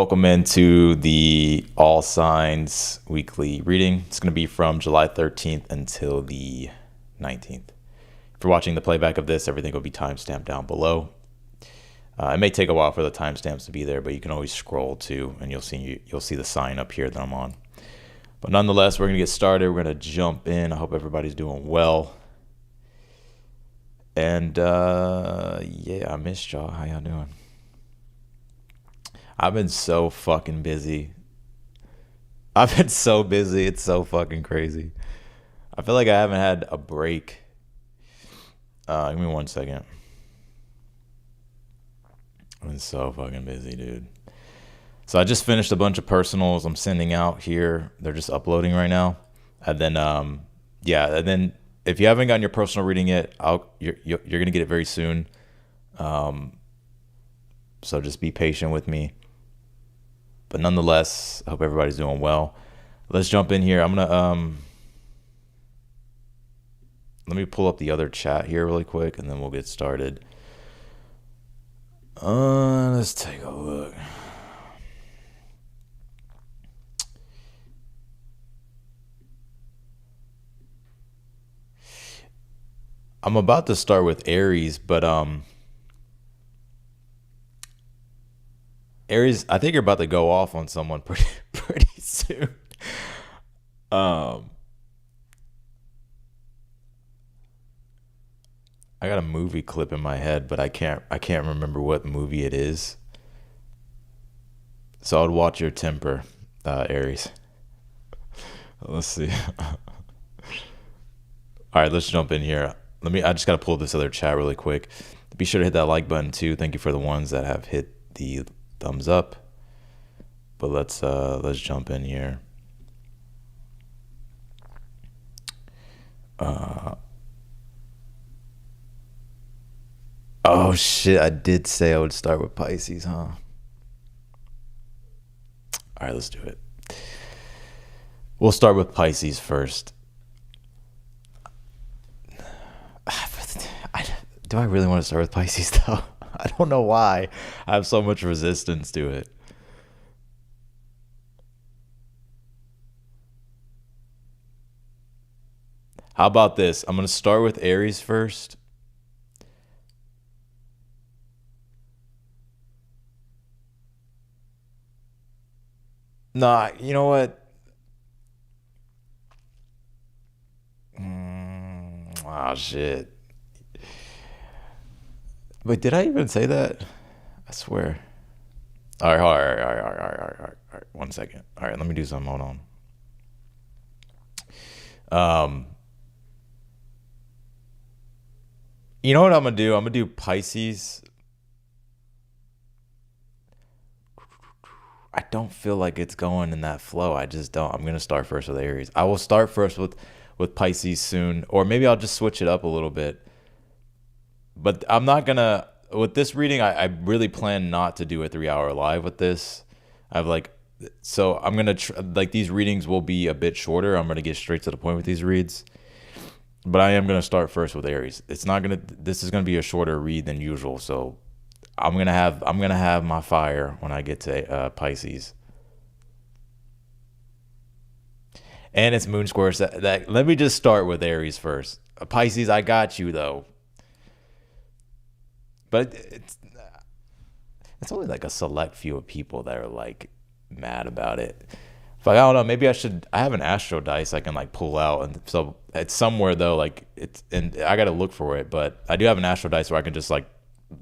Welcome into the All Signs weekly reading. It's going to be from July 13th until the 19th. If you're watching the playback of this, everything will be timestamped down below. It may take a while for the timestamps to be there, but you can always scroll too, and you'll see the sign up here that I'm on. But nonetheless, we're going to get started. We're going to jump in. I hope everybody's doing well. And I missed y'all. How y'all doing? I've been so fucking busy. It's so fucking crazy. I feel like I haven't had a break. Give me 1 second. I've been so fucking busy, dude. So I just finished a bunch of personals I'm sending out here. They're just uploading right now. And then, and then if you haven't gotten your personal reading yet, you're going to get it very soon. So just be patient with me. But nonetheless, I hope everybody's doing well. Let's jump in here. I'm going to let me pull up the other chat here really quick, and then we'll get started. Let's take a look. I'm about to start with Aries, but Aries, I think you're about to go off on someone pretty soon. I got a movie clip in my head, but I can't remember what movie it is. So I'd watch your temper, Aries. Let's see. All right, let's jump in here. I just gotta pull this other chat really quick. Be sure to hit that like button too. Thank you for the ones that have hit the thumbs up. But let's jump in here. Oh shit, I did say I would start with Pisces, huh? All right, let's do it. We'll start with Pisces first. Do I really want to start with Pisces though? I don't know why. I have so much resistance to it. How about this? I'm going to start with Aries first. Nah, you know what? Oh, shit. Wait, did I even say that? I swear. All right. 1 second. All right, let me do something. Hold on. You know what I'm gonna do? I'm gonna do Pisces. I don't feel like it's going in that flow. I just don't. I'm gonna start first with Aries. I will start first with Pisces soon, or maybe I'll just switch it up a little bit. But I'm not gonna, with this reading, I really plan not to do a 3-hour live with this. I'm gonna these readings will be a bit shorter. I'm gonna get straight to the point with these reads. But I am gonna start first with Aries. This is gonna be a shorter read than usual. So I'm gonna have my fire when I get to Pisces. And it's moon squares. Let me just start with Aries first. Pisces, I got you though. But it's only like a select few of people that are like mad about it. But I don't know. Maybe I have an Astro dice I can like pull out, and so it's somewhere though. And I got to look for it. But I do have an Astro dice where I can just like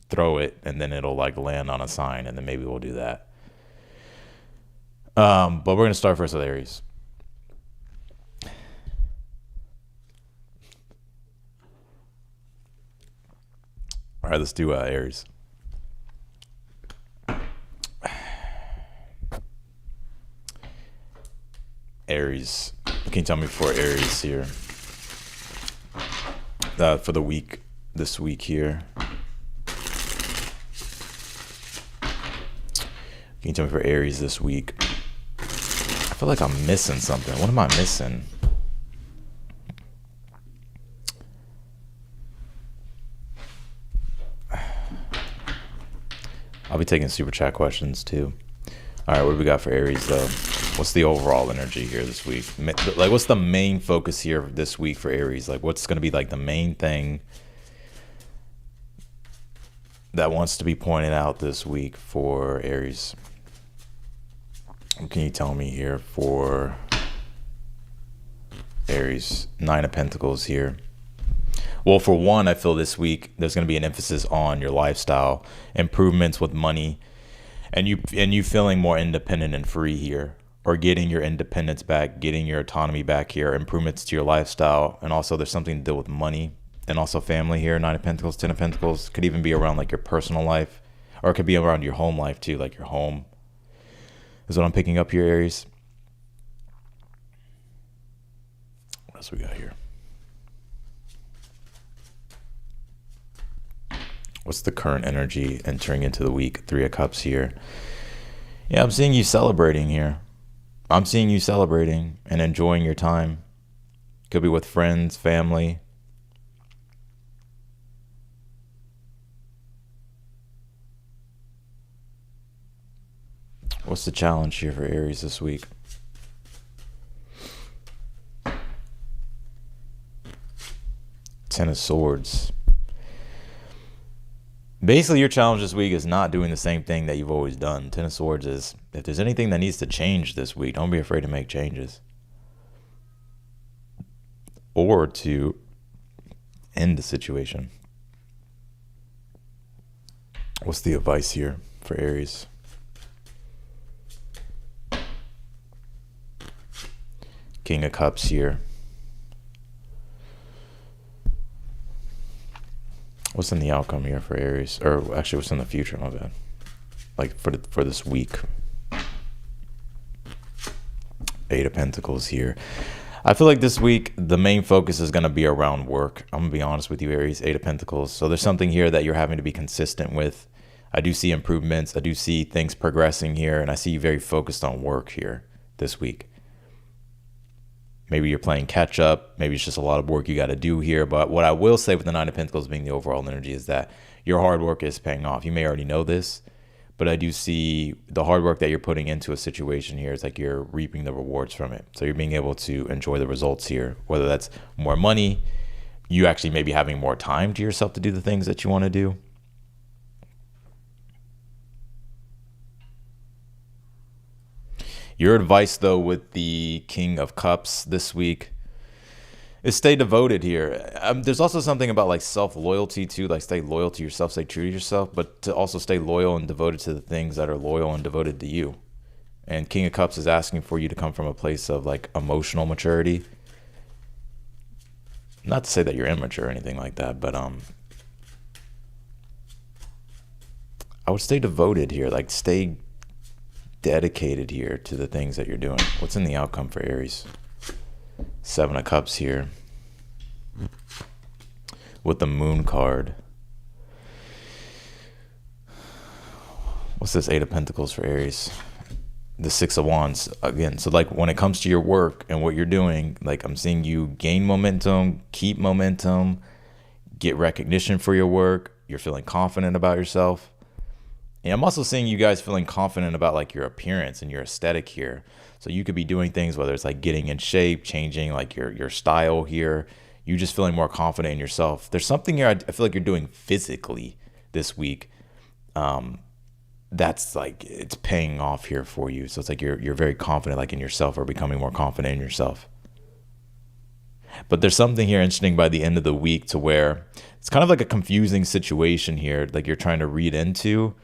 throw it, and then it'll like land on a sign, and then maybe we'll do that. But we're gonna start first with Aries. All right, let's do Aries. Aries. Can you tell me for Aries here? For the week, this week here. Can you tell me for Aries this week? I feel like I'm missing something. What am I missing? I'll be taking super chat questions too. All right, what do we got for Aries though? What's the overall energy here this week? Like, what's the main focus here this week for Aries? Like, what's going to be like the main thing that wants to be pointed out this week for Aries? What can you tell me here for Aries? Nine of Pentacles here. Well, for one, I feel this week there's going to be an emphasis on your lifestyle, improvements with money, and you feeling more independent and free here, or getting your independence back, getting your autonomy back here, improvements to your lifestyle, and also there's something to deal with money and also family here. Nine of Pentacles, Ten of Pentacles could even be around like your personal life, or it could be around your home life too, like your home is what I'm picking up here, Aries. What else we got here? What's the current energy entering into the week? Three of Cups here. Yeah, I'm seeing you celebrating here. I'm seeing you celebrating and enjoying your time. Could be with friends, family. What's the challenge here for Aries this week? Ten of Swords. Basically, your challenge this week is not doing the same thing that you've always done. Ten of Swords is, if there's anything that needs to change this week, don't be afraid to make changes. Or to end the situation. What's the advice here for Aries? King of Cups here. What's in the outcome here for Aries? Or actually, what's in the future? My bad. Like for this week. Eight of Pentacles here. I feel like this week, the main focus is going to be around work. I'm going to be honest with you, Aries. Eight of Pentacles. So there's something here that you're having to be consistent with. I do see improvements. I do see things progressing here. And I see you very focused on work here this week. Maybe you're playing catch up. Maybe it's just a lot of work you got to do here. But what I will say with the Nine of Pentacles being the overall energy is that your hard work is paying off. You may already know this, but I do see the hard work that you're putting into a situation here. It's like you're reaping the rewards from it. So you're being able to enjoy the results here, whether that's more money, you actually maybe having more time to yourself to do the things that you want to do. Your advice, though, with the King of Cups this week is stay devoted here. There's also something about like self-loyalty too, like stay loyal to yourself, stay true to yourself, but to also stay loyal and devoted to the things that are loyal and devoted to you. And King of Cups is asking for you to come from a place of like emotional maturity. Not to say that you're immature or anything like that, but I would stay devoted here, like stay dedicated here to the things that you're doing. What's in the outcome for Aries? Seven of Cups here with the Moon card. What's this Eight of Pentacles for Aries? The Six of Wands again. So like when it comes to your work and what you're doing, like I'm seeing you gain momentum, keep momentum, get recognition for your work. You're feeling confident about yourself. And I'm also seeing you guys feeling confident about like your appearance and your aesthetic here. So you could be doing things, whether it's like getting in shape, changing like your style here. You just feeling more confident in yourself. There's something here I feel like you're doing physically this week. That's like, it's paying off here for you. So it's like you're very confident like in yourself, or becoming more confident in yourself. But there's something here interesting by the end of the week to where it's kind of like a confusing situation here, like you're trying to read into.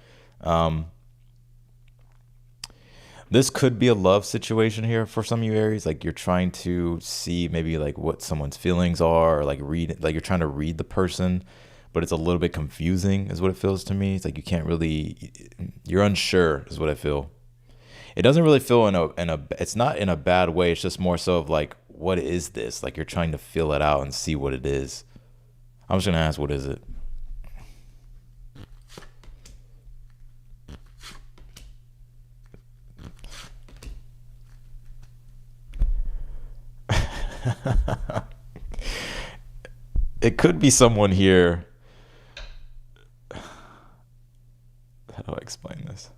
This could be a love situation here for some of you Aries. Like you're trying to see maybe like what someone's feelings are, or like read, like you're trying to read the person, but it's a little bit confusing is what it feels to me. It's like you can't really, you're unsure is what I feel. It doesn't really feel it's not in a bad way. It's just more so of like, what is this? Like you're trying to feel it out and see what it is. I'm just going to ask, what is it? It could be someone here. How do I explain this?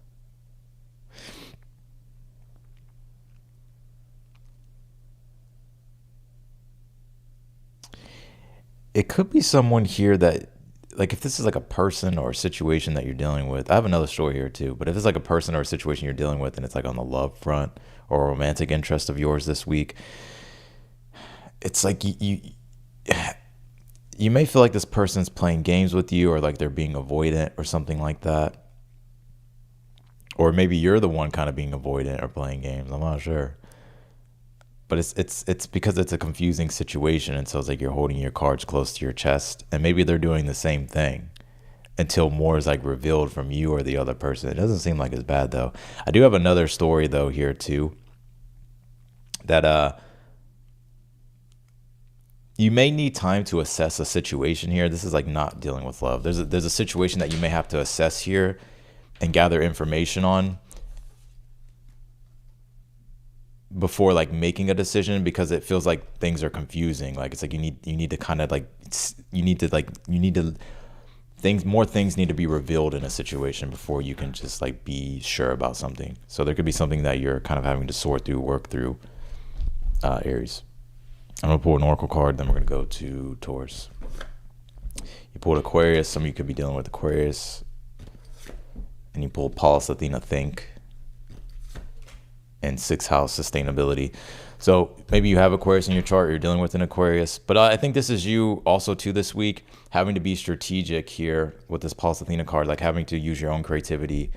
it could be someone here that, like, if this is like a person or a situation that you're dealing with. I have another story here too, but if it's like a person or a situation you're dealing with and it's like on the love front or a romantic interest of yours this week, it's like you may feel like this person's playing games with you, or like they're being avoidant or something like that. Or maybe you're the one kind of being avoidant or playing games. I'm not sure. But it's because it's a confusing situation, and so it's like you're holding your cards close to your chest, and maybe they're doing the same thing until more is like revealed from you or the other person. It doesn't seem like it's bad though. I do have another story though here too, that you may need time to assess a situation here. This is like not dealing with love. There's a situation that you may have to assess here and gather information on before like making a decision, because it feels like things are confusing. Like it's like you need to kind of like more things need to be revealed in a situation before you can just like be sure about something. So there could be something that you're kind of having to sort through, work through, Aries. I'm gonna pull an oracle card, then we're gonna go to Taurus. You pulled Aquarius. Some of you could be dealing with Aquarius, and you pulled Pallas Athena Think and sixth house sustainability. So maybe you have Aquarius in your chart, you're dealing with an Aquarius, but I think this is you also too this week, having to be strategic here with this Pallas Athena card, like having to use your own creativity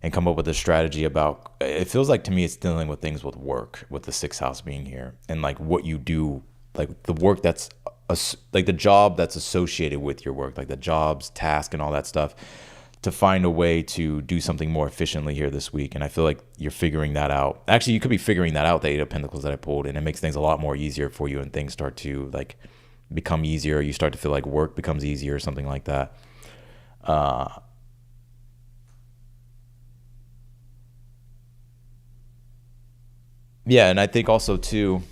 and come up with a strategy about, it feels like to me it's dealing with things with work, with the sixth house being here, and like what you do, like the work that's like the job that's associated with your work, like the jobs, task, and all that stuff, to find a way to do something more efficiently here this week. And I feel like you're figuring that out. Actually, you could be figuring that out, the Eight of Pentacles that I pulled, and it makes things a lot more easier for you, and things start to like become easier. You start to feel like work becomes easier or something like that. Yeah, and I think also too,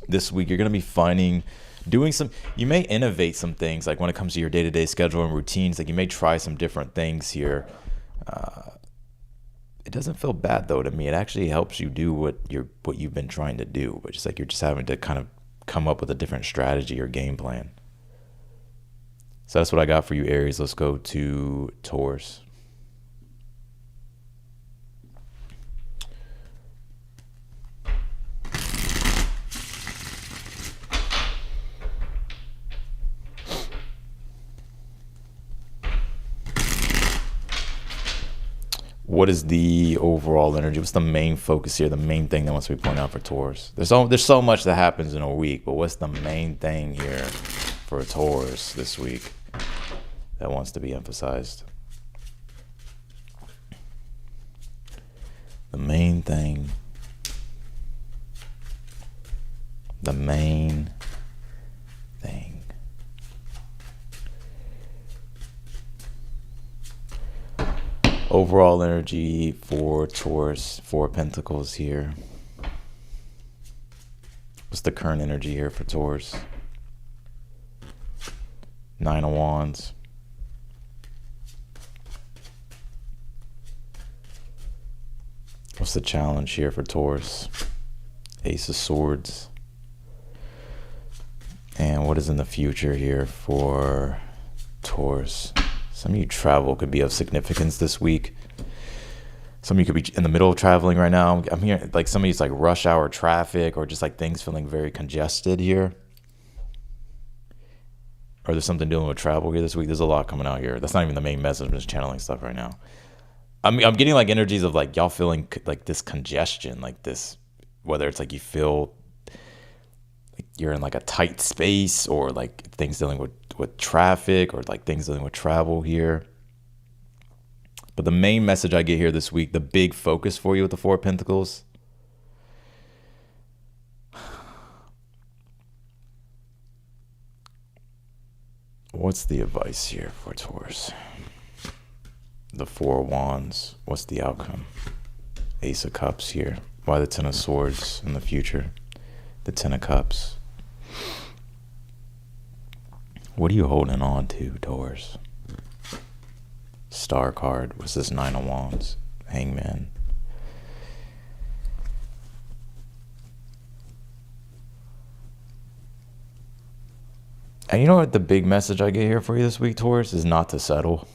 this week you're going to be you may innovate some things, like when it comes to your day-to-day schedule and routines, like you may try some different things here. It doesn't feel bad though to me. It actually helps you do what you've been trying to do, but just like you're just having to kind of come up with a different strategy or game plan. So that's what I got for you, Aries. Let's go to Taurus. What is the overall energy? What's the main focus here? The main thing that wants to be pointed out for Taurus? There's so much that happens in a week, but what's the main thing here for Taurus this week that wants to be emphasized? The main thing. The main thing. Overall energy for Taurus, Four of Pentacles here. What's the current energy here for Taurus? Nine of Wands. What's the challenge here for Taurus? Ace of Swords. And what is in the future here for Taurus? Some of you travel could be of significance this week. Some of you could be in the middle of traveling right now. I'm hearing like some of you's like rush hour traffic, or just like things feeling very congested here. Or there's something dealing with travel here this week. There's a lot coming out here. That's not even the main message. I'm just channeling stuff right now. I'm getting like energies of like y'all feeling like this congestion, like this, whether it's like you feel like you're in like a tight space, or like things dealing with traffic, or like things dealing with travel here. But the main message I get here this week, the big focus for you with the Four of Pentacles, what's the advice here for Taurus? The Four of Wands, what's the outcome? Ace of Cups here. Why the Ten of Swords in the future? The Ten of Cups. What are you holding on to, Taurus? Star card. What's this? Nine of Wands. Hangman. And you know what the big message I get here for you this week, Taurus, is not to settle.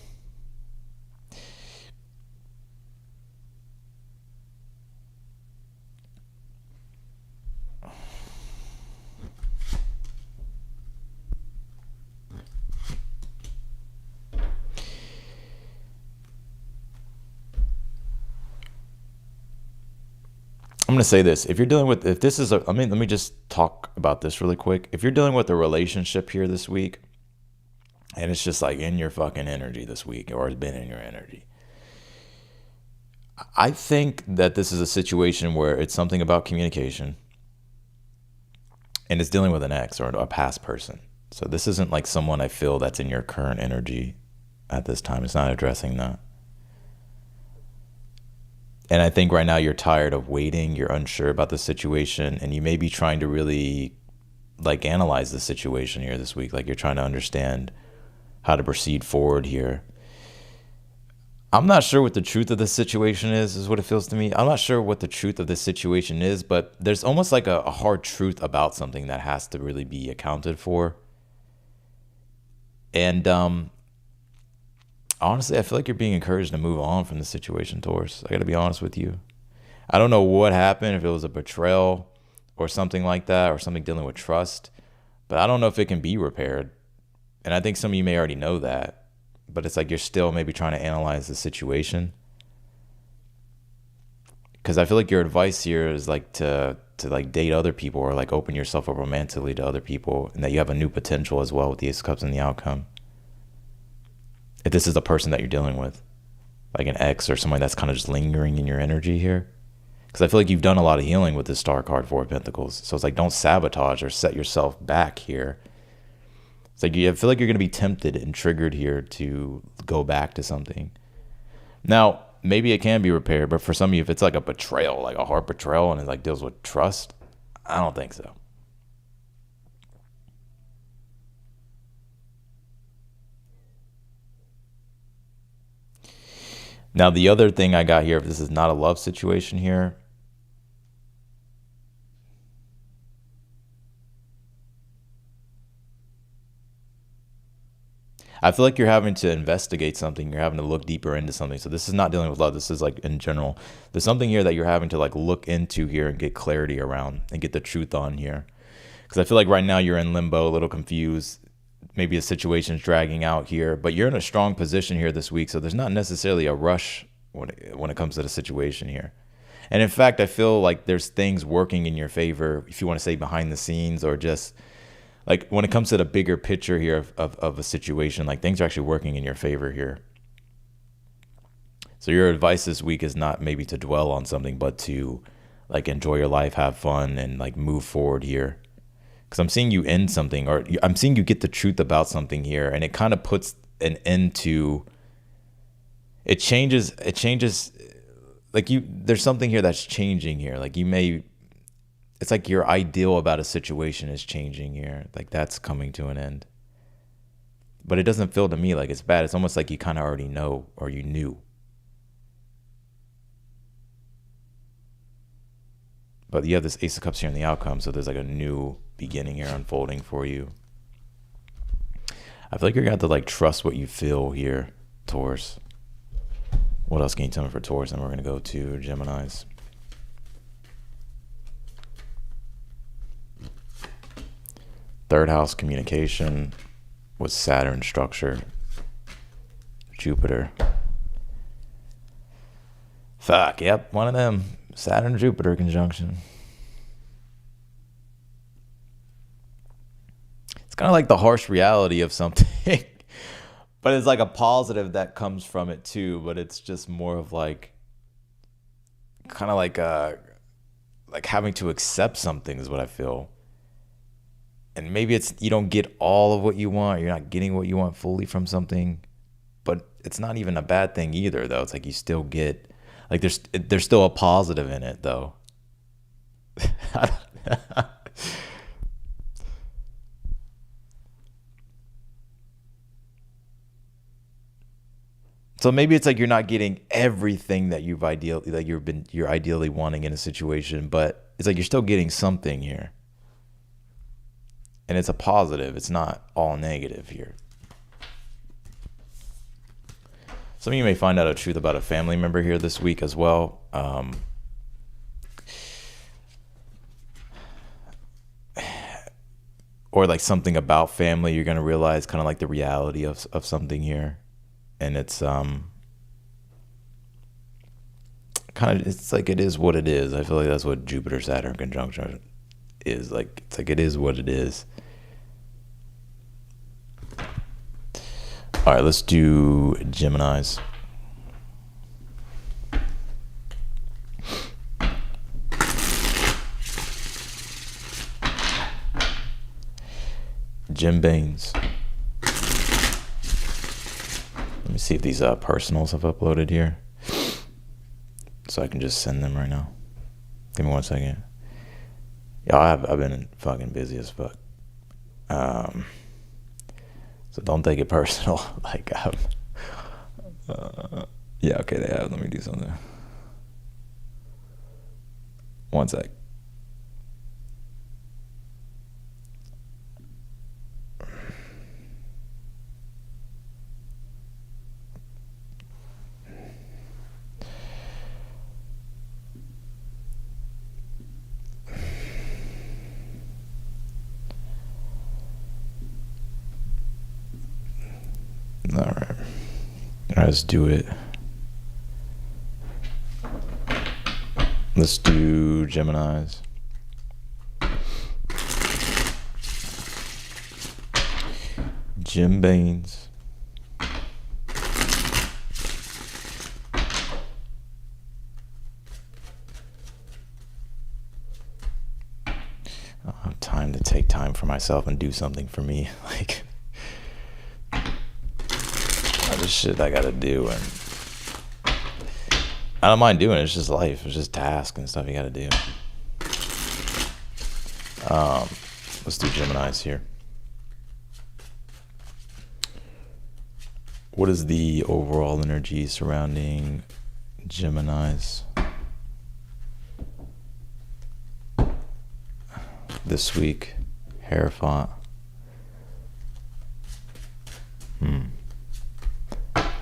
I'm going to say this. If you're dealing with, if this is a, let me just talk about this really quick. If you're dealing with a relationship here this week, and it's just like in your fucking energy this week, or it's been in your energy, I think that this is a situation where it's something about communication, and it's dealing with an ex or a past person. So this isn't like someone I feel that's in your current energy at this time. It's not addressing that. And I think right now you're tired of waiting, you're unsure about the situation, and you may be trying to really like analyze the situation here this week. Like you're trying to understand how to proceed forward here. I'm not sure what the truth of the situation is what it feels to me. I'm not sure what the truth of this situation is, but there's almost like a hard truth about something that has to really be accounted for. And honestly, I feel like you're being encouraged to move on from the situation, Taurus. I got to be honest with you. I don't know what happened, if it was a betrayal or something like that, or something dealing with trust, but I don't know if it can be repaired. And I think some of you may already know that, but it's like you're still maybe trying to analyze the situation. Because I feel like your advice here is like to like date other people, or like open yourself up romantically to other people, and that you have a new potential as well with the Ace of Cups and the outcome. If this is the person that you're dealing with, like an ex or somebody that's kind of just lingering in your energy here. Because I feel like you've done a lot of healing with this Star card, Four of Pentacles. So it's like, don't sabotage or set yourself back here. It's like, I feel like you're going to be tempted and triggered here to go back to something. Now, maybe it can be repaired, but for some of you, if it's like a betrayal, like a hard betrayal, and it like deals with trust, I don't think so. Now, the other thing I got here, if this is not a love situation here, I feel like you're having to investigate something. You're having to look deeper into something. So this is not dealing with love. This is like in general. There's something here that you're having to like look into here and get clarity around and get the truth on here. Because I feel like right now you're in limbo, a little confused. Maybe a situation's dragging out here, but you're in a strong position here this week. So there's not necessarily a rush when it comes to the situation here. And in fact, I feel like there's things working in your favor, if you want to say behind the scenes, or just like when it comes to the bigger picture here of a situation, like things are actually working in your favor here. So your advice this week is not maybe to dwell on something, but to like enjoy your life, have fun, and like move forward here. Because I'm seeing you end something, or I'm seeing you get the truth about something here, and it kind of puts an end to, it changes, like there's something here that's changing here. Like it's like your ideal about a situation is changing here. Like that's coming to an end. But it doesn't feel to me like it's bad. It's almost like you kind of already know, or you knew. But you have this Ace of Cups here in the outcome, so there's like a new beginning here unfolding for you. I feel like you're going to have to like trust what you feel here, Taurus. What else can you tell me for Taurus? And we're going to go to Geminis. Third house, communication with Saturn structure. Jupiter. Fuck, yep, one of them. Saturn-Jupiter conjunction. It's kind of like the harsh reality of something. But it's like a positive that comes from it too. But it's just more of like, kind of like having to accept something is what I feel. And maybe it's, you don't get all of what you want. You're not getting what you want fully from something. But it's not even a bad thing either, though. It's like you still get, like there's still a positive in it, though. So maybe it's like you're not getting everything that you're ideally wanting in a situation, but it's like you're still getting something here. And it's a positive. It's not all negative here. Some of you may find out a truth about a family member here this week as well. Or like something about family, you're going to realize kind of like the reality of something here. And it's kind of, it's like it is what it is. I feel like that's what Jupiter Saturn conjunction is like. It's like it is what it is. All right, let's do Geminis. Jim Baines. Let me see if these personals have uploaded here, so I can just send them right now. Give me 1 second. Yeah, I've been fucking busy as fuck. So don't take it personal. Like, yeah, okay, they have. Let me do something. 1 sec. All right, let's do it. Let's do Geminis. Jim Baines. I don't have time to take time for myself and do something for me. Like, this shit I gotta do, and I don't mind doing it. It's just life. It's just tasks and stuff you gotta do. Let's do Geminis here. What is the overall energy surrounding Geminis this week? Hierophant.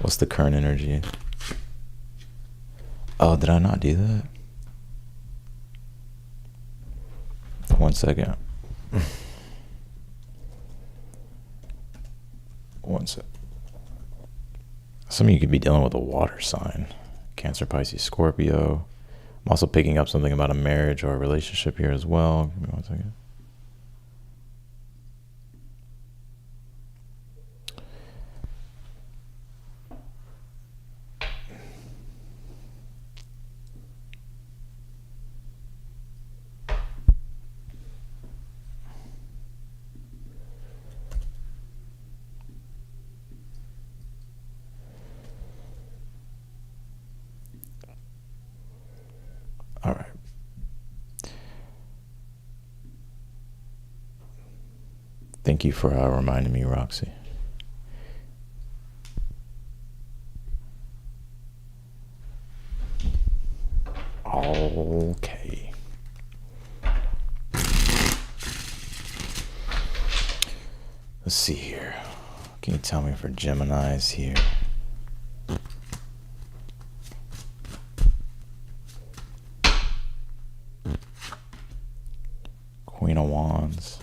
What's the current energy? Oh, did I not do that? 1 second. 1 sec. Some of you could be dealing with a water sign. Cancer, Pisces, Scorpio. I'm also picking up something about a marriage or a relationship here as well. Give me 1 second. All right. Thank you for reminding me, Roxy. Okay. Let's see here. Can you tell me for Geminis here? Queen of Wands.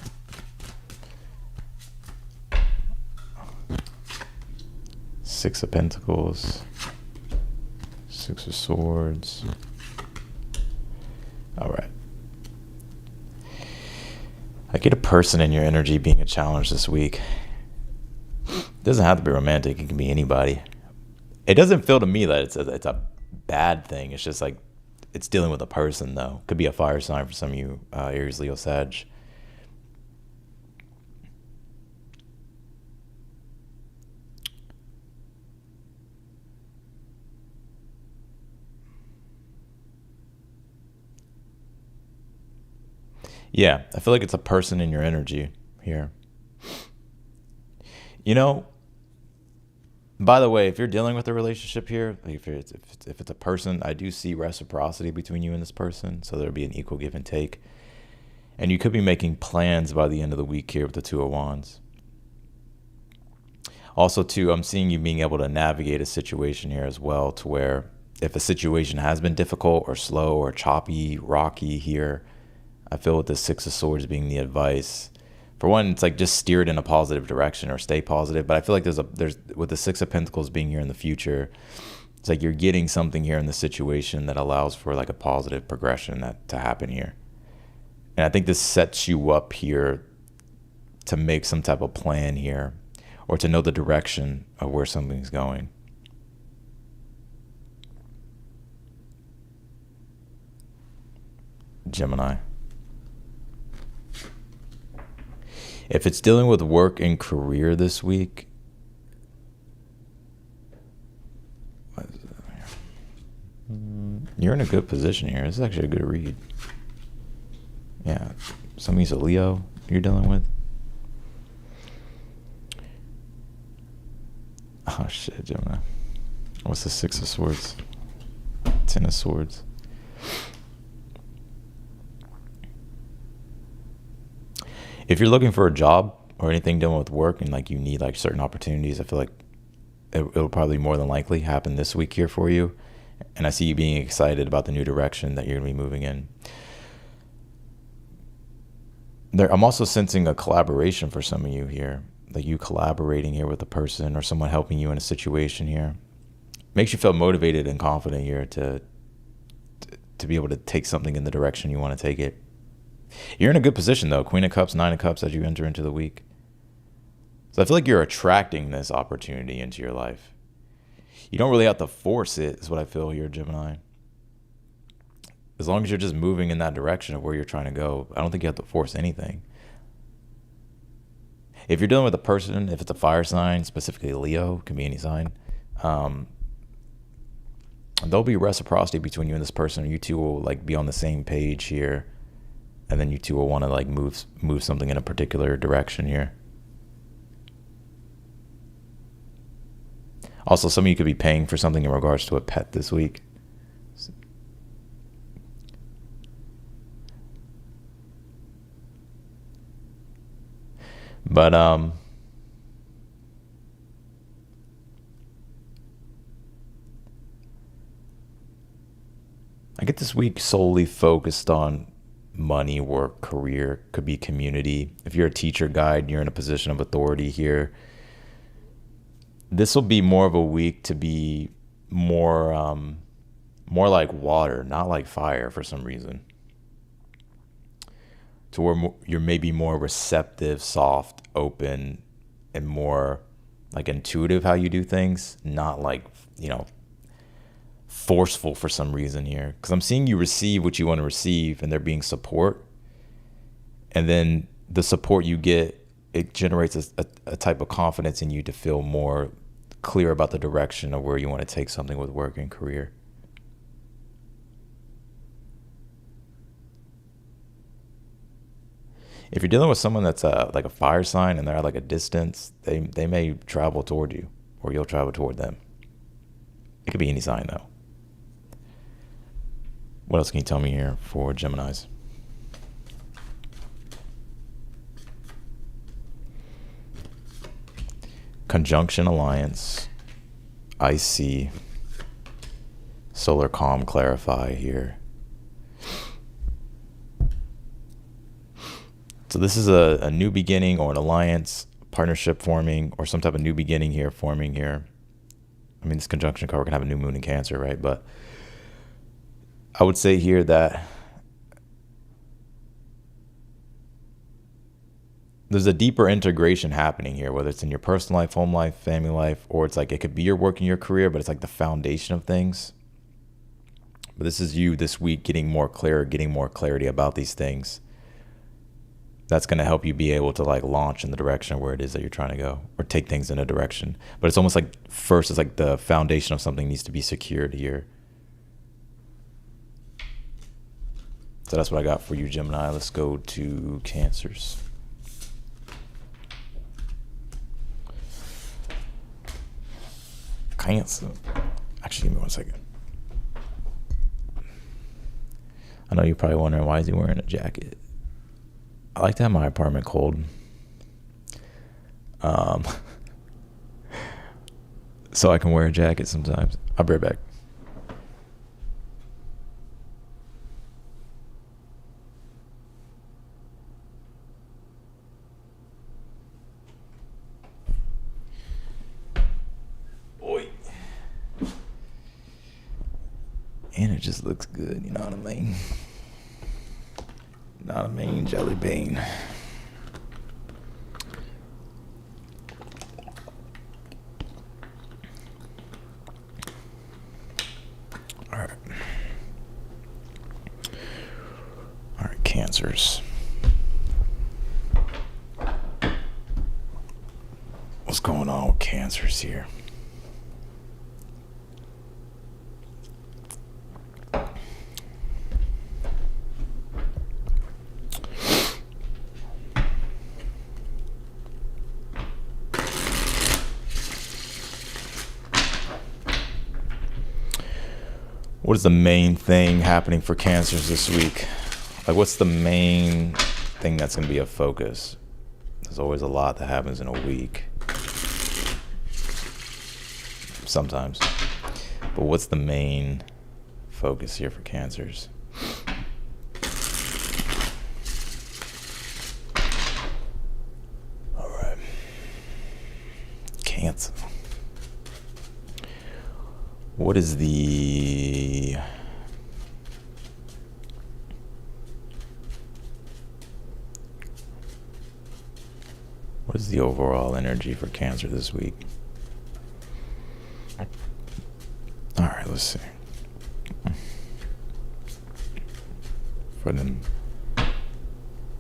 Six of Pentacles. Six of Swords. All right. I get a person in your energy being a challenge this week. It doesn't have to be romantic. It can be anybody. It doesn't feel to me that it's a bad thing. It's just like it's dealing with a person, though. Could be a fire sign for some of you, Aries, Leo, Sag. Yeah, I feel like it's a person in your energy here. You know, by the way, if you're dealing with a relationship here, like if it's a person, I do see reciprocity between you and this person. So there'll be an equal give and take. And you could be making plans by the end of the week here with the Two of Wands. Also, too, I'm seeing you being able to navigate a situation here as well, to where if a situation has been difficult or slow or choppy, rocky here, I feel with the Six of Swords being the advice. For one, it's like just steer it in a positive direction or stay positive. But I feel like there's with the Six of Pentacles being here in the future, it's like you're getting something here in the situation that allows for like a positive progression to happen here. And I think this sets you up here to make some type of plan here, or to know the direction of where something's going. Gemini. If it's dealing with work and career this week, you're in a good position here. This is actually a good read. Yeah, somebody's a Leo you're dealing with. Oh shit, Gemini. What's the Six of Swords? Ten of Swords. If you're looking for a job or anything dealing with work and like you need like certain opportunities, I feel like it'll probably more than likely happen this week here for you. And I see you being excited about the new direction that you're going to be moving in. I'm also sensing a collaboration for some of you here. Like you collaborating here with a person or someone helping you in a situation here. Makes you feel motivated and confident here to be able to take something in the direction you want to take it. You're in a good position though. Queen of Cups, Nine of Cups as you enter into the week. So I feel like you're attracting this opportunity into your life. You don't really have to force it, is what I feel here, Gemini. As long as you're just moving in that direction of where you're trying to go, I don't think you have to force anything. If you're dealing with a person, if it's a fire sign, specifically Leo, can be any sign, there'll be reciprocity between you and this person. You two will like be on the same page here, and then you two will want to like move something in a particular direction here. Also, some of you could be paying for something in regards to a pet this week. But I get this week solely focused on money, work, career, could be community. If you're a teacher, guide, you're in a position of authority here. This will be more of a week to be more like water, not like fire for some reason. To where you're maybe more receptive, soft, open, and more like intuitive how you do things, not like, forceful for some reason here. Because I'm seeing you receive what you want to receive, and there being support. And then the support you get, it generates a type of confidence in you to feel more clear about the direction of where you want to take something with work and career. If you're dealing with someone that's like a fire sign and they're at like a distance, they may travel toward you, or you'll travel toward them. It could be any sign though. What else can you tell me here for Geminis? Conjunction alliance, I see solar calm clarify here. So this is a new beginning or an alliance, partnership forming, or some type of new beginning here forming here. I mean, this conjunction card can have a new moon in Cancer, right? But I would say here that there's a deeper integration happening here, whether it's in your personal life, home life, family life, or it's like it could be your work and your career, but it's like the foundation of things. But this is you this week getting more clear, getting more clarity about these things. That's going to help you be able to like launch in the direction where it is that you're trying to go, or take things in a direction. But it's almost like first it's like the foundation of something needs to be secured here. So that's what I got for you, Gemini. Let's go to Cancers. Cancer. Actually, give me 1 second. I know you're probably wondering, why is he wearing a jacket? I like to have my apartment cold. Um, so I can wear a jacket sometimes. I'll be right back. Boy. And it just looks good, you know what I mean? Not a main jelly bean. All right. All right, Cancers. What's going on with Cancers here? What is the main thing happening for Cancers this week? Like, what's the main thing that's going to be a focus? There's always a lot that happens in a week. Sometimes. But what's the main focus here for Cancers? All right. Cancer. What is the overall energy for Cancer this week? All right, let's see. For them,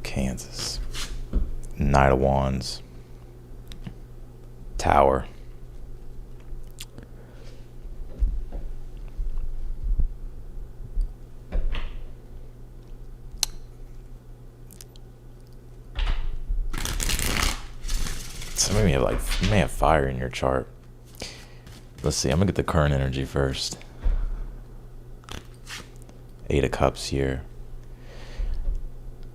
Kansas, Knight of Wands, Tower. So maybe you may have fire in your chart. Let's see. I'm gonna get the current energy first. 8 of Cups here.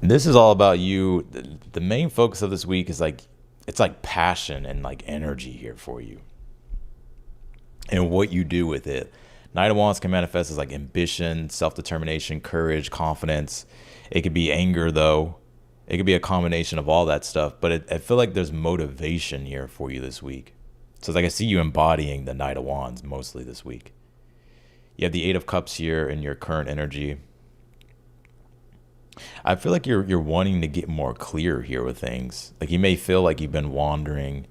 This is all about you. The main focus of this week is it's like passion and like energy here for you, and what you do with it. Knight of Wands can manifest as like ambition, self-determination, courage, confidence. It could be anger though. It could be a combination of all that stuff, but I feel like there's motivation here for you this week. So it's like I see you embodying the Knight of Wands mostly this week. You have the 8 of Cups here in your current energy. I feel like you're wanting to get more clear here with things. Like you may feel like you've been wandering.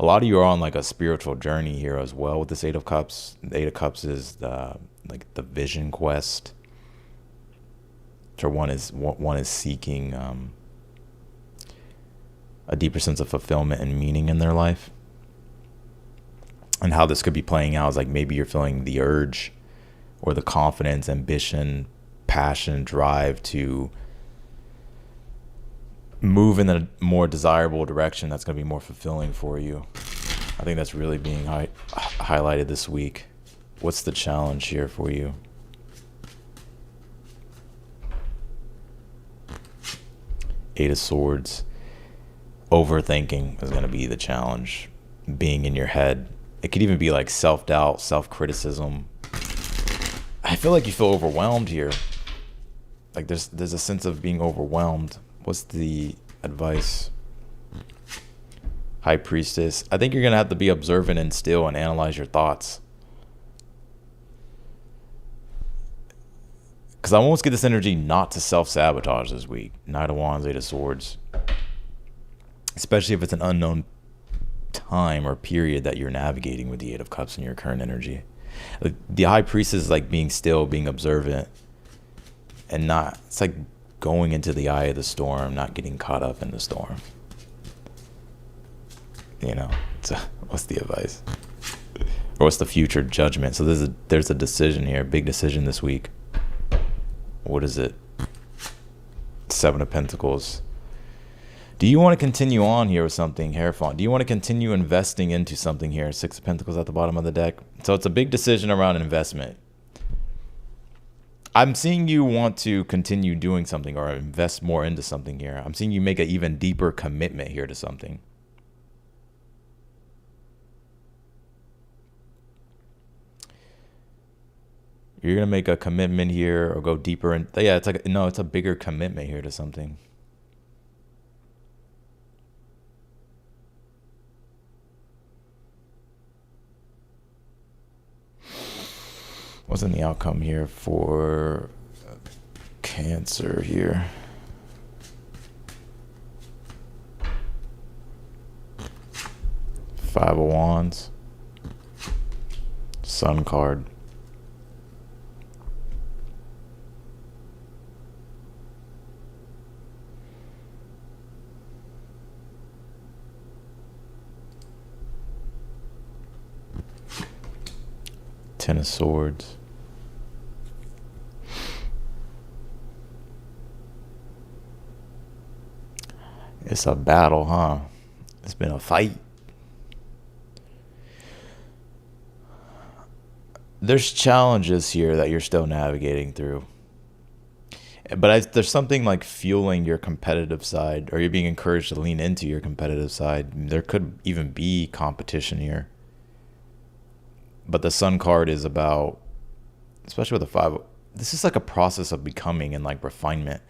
A lot of you are on like a spiritual journey here as well with this 8 of Cups. The 8 of Cups is the vision quest. So one is seeking a deeper sense of fulfillment and meaning in their life. And how this could be playing out is like maybe you're feeling the urge or the confidence, ambition, passion, drive to move in a more desirable direction that's going to be more fulfilling for you. I think that's really being highlighted this week. What's the challenge here for you? Eight of Swords. Overthinking is going to be the challenge. Being in your head. It could even be like self-doubt, self-criticism. I feel like you feel overwhelmed here. Like there's a sense of being overwhelmed. What's the advice? High Priestess. I think you're going to have to be observant and still and analyze your thoughts. Because I almost get this energy not to self-sabotage this week. Knight of Wands, 8 of Swords. Especially if it's an unknown time or period that you're navigating with the 8 of Cups in your current energy. Like the High Priestess is like being still, being observant, and not, it's like going into the eye of the storm, not getting caught up in the storm. You know, what's the advice? Or what's the future judgment? So there's a decision here, a big decision this week. What is it? 7 of Pentacles. Do you want to continue on here with something, Hierophant? Do you want to continue investing into something here? 6 of Pentacles at the bottom of the deck. So it's a big decision around investment. I'm seeing you want to continue doing something or invest more into something here. I'm seeing you make an even deeper commitment here to something. You're gonna make a commitment here or go deeper in. Yeah, it's like no, it's a bigger commitment here to something. What's in the outcome here for Cancer here? Five of Wands. Sun card. Ten of Swords. It's a battle, huh? It's been a fight. There's challenges here that you're still navigating through. But there's something like fueling your competitive side, or you're being encouraged to lean into your competitive side. There could even be competition here. But the Sun card is about, especially with the five, this is like a process of becoming and like refinement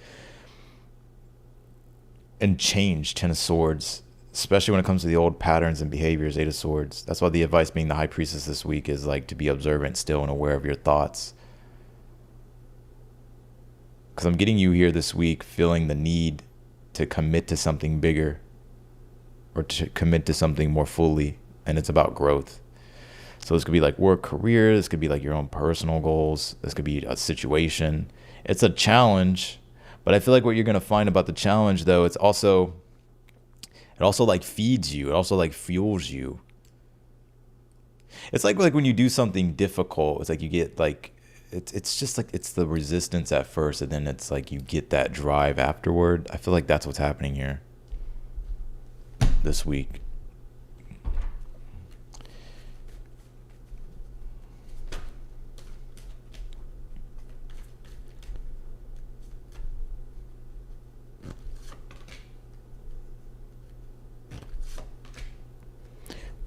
and change. Ten of Swords, especially when it comes to the old patterns and behaviors. Eight of Swords. That's why the advice being the High Priestess this week is like to be observant still and aware of your thoughts. Because I'm getting you here this week feeling the need to commit to something bigger or to commit to something more fully. And it's about growth. So this could be like work, career. This could be like your own personal goals. This could be a situation. It's a challenge. But I feel like what you're going to find about the challenge, though, it also like feeds you. It also like fuels you. It's like when you do something difficult, it's like you get like, it's just like it's the resistance at first, and then it's like you get that drive afterward. I feel like that's what's happening here this week.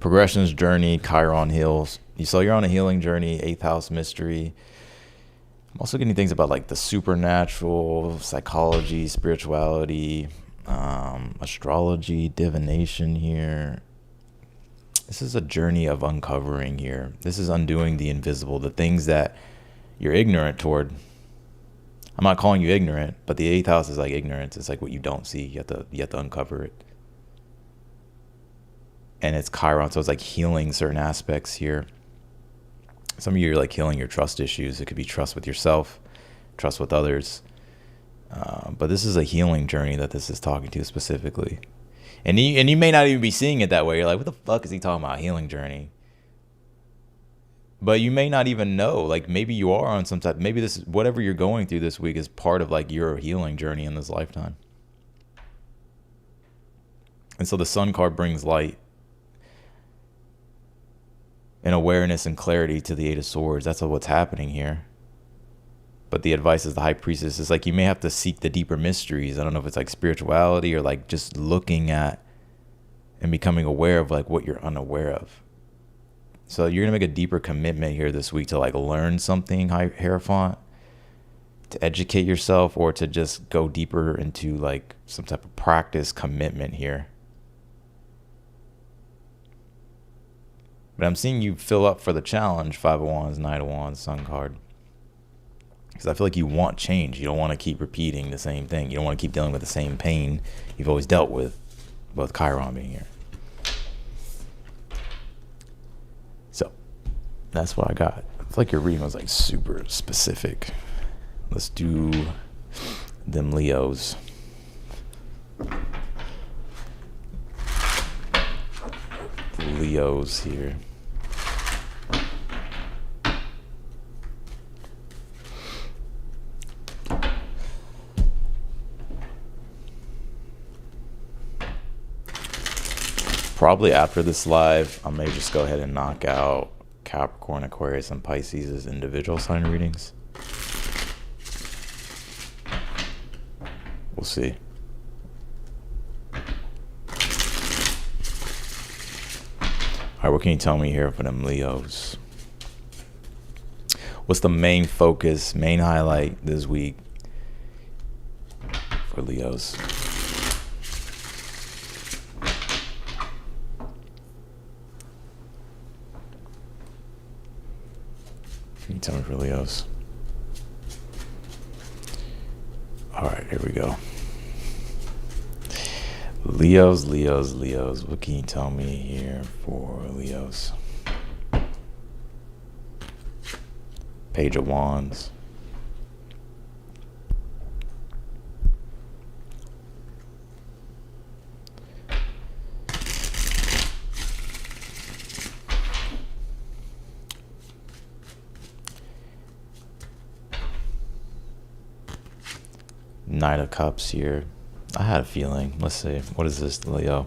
Progressions, journey, Chiron heals. So you're on a healing journey, 8th house mystery. I'm also getting things about like the supernatural, psychology, spirituality, astrology, divination here. This is a journey of uncovering here. This is undoing the invisible, the things that you're ignorant toward. I'm not calling you ignorant, but the 8th house is like ignorance. It's like what you don't see. You have to uncover it. And it's Chiron, so it's like healing certain aspects here. Some of you are like healing your trust issues. It could be trust with yourself, trust with others. But this is a healing journey that this is talking to specifically. And you may not even be seeing it that way. You're like, what the fuck is he talking about, healing journey? But you may not even know. Like maybe you are on some type, maybe this is whatever you're going through this week is part of like your healing journey in this lifetime. And so the Sun card brings light and awareness and clarity to the 8 of Swords. That's what's happening here. But the advice is the High Priestess is like you may have to seek the deeper mysteries. I don't know if it's like spirituality or like just looking at and becoming aware of like what you're unaware of. So you're gonna make a deeper commitment here this week to like learn something, Hierophant, to educate yourself, or to just go deeper into like some type of practice commitment here. But I'm seeing you fill up for the challenge, 5 of Wands, Knight of Wands, Sun card. Because I feel like you want change. You don't want to keep repeating the same thing. You don't want to keep dealing with the same pain you've always dealt with Chiron being here. So, that's what I got. I feel like your reading was like super specific. Let's do them Leos. Leos here. Probably after this live, I may just go ahead and knock out Capricorn, Aquarius, and Pisces as individual sign readings. We'll see. All right, what can you tell me here for them Leos? What's the main focus, main highlight this week for Leos? Can you tell me for Leos? All right, here we go. Leos. What can you tell me here for Leos? Page of Wands. Knight of Cups here. I had a feeling. Let's see. What is this, Leo?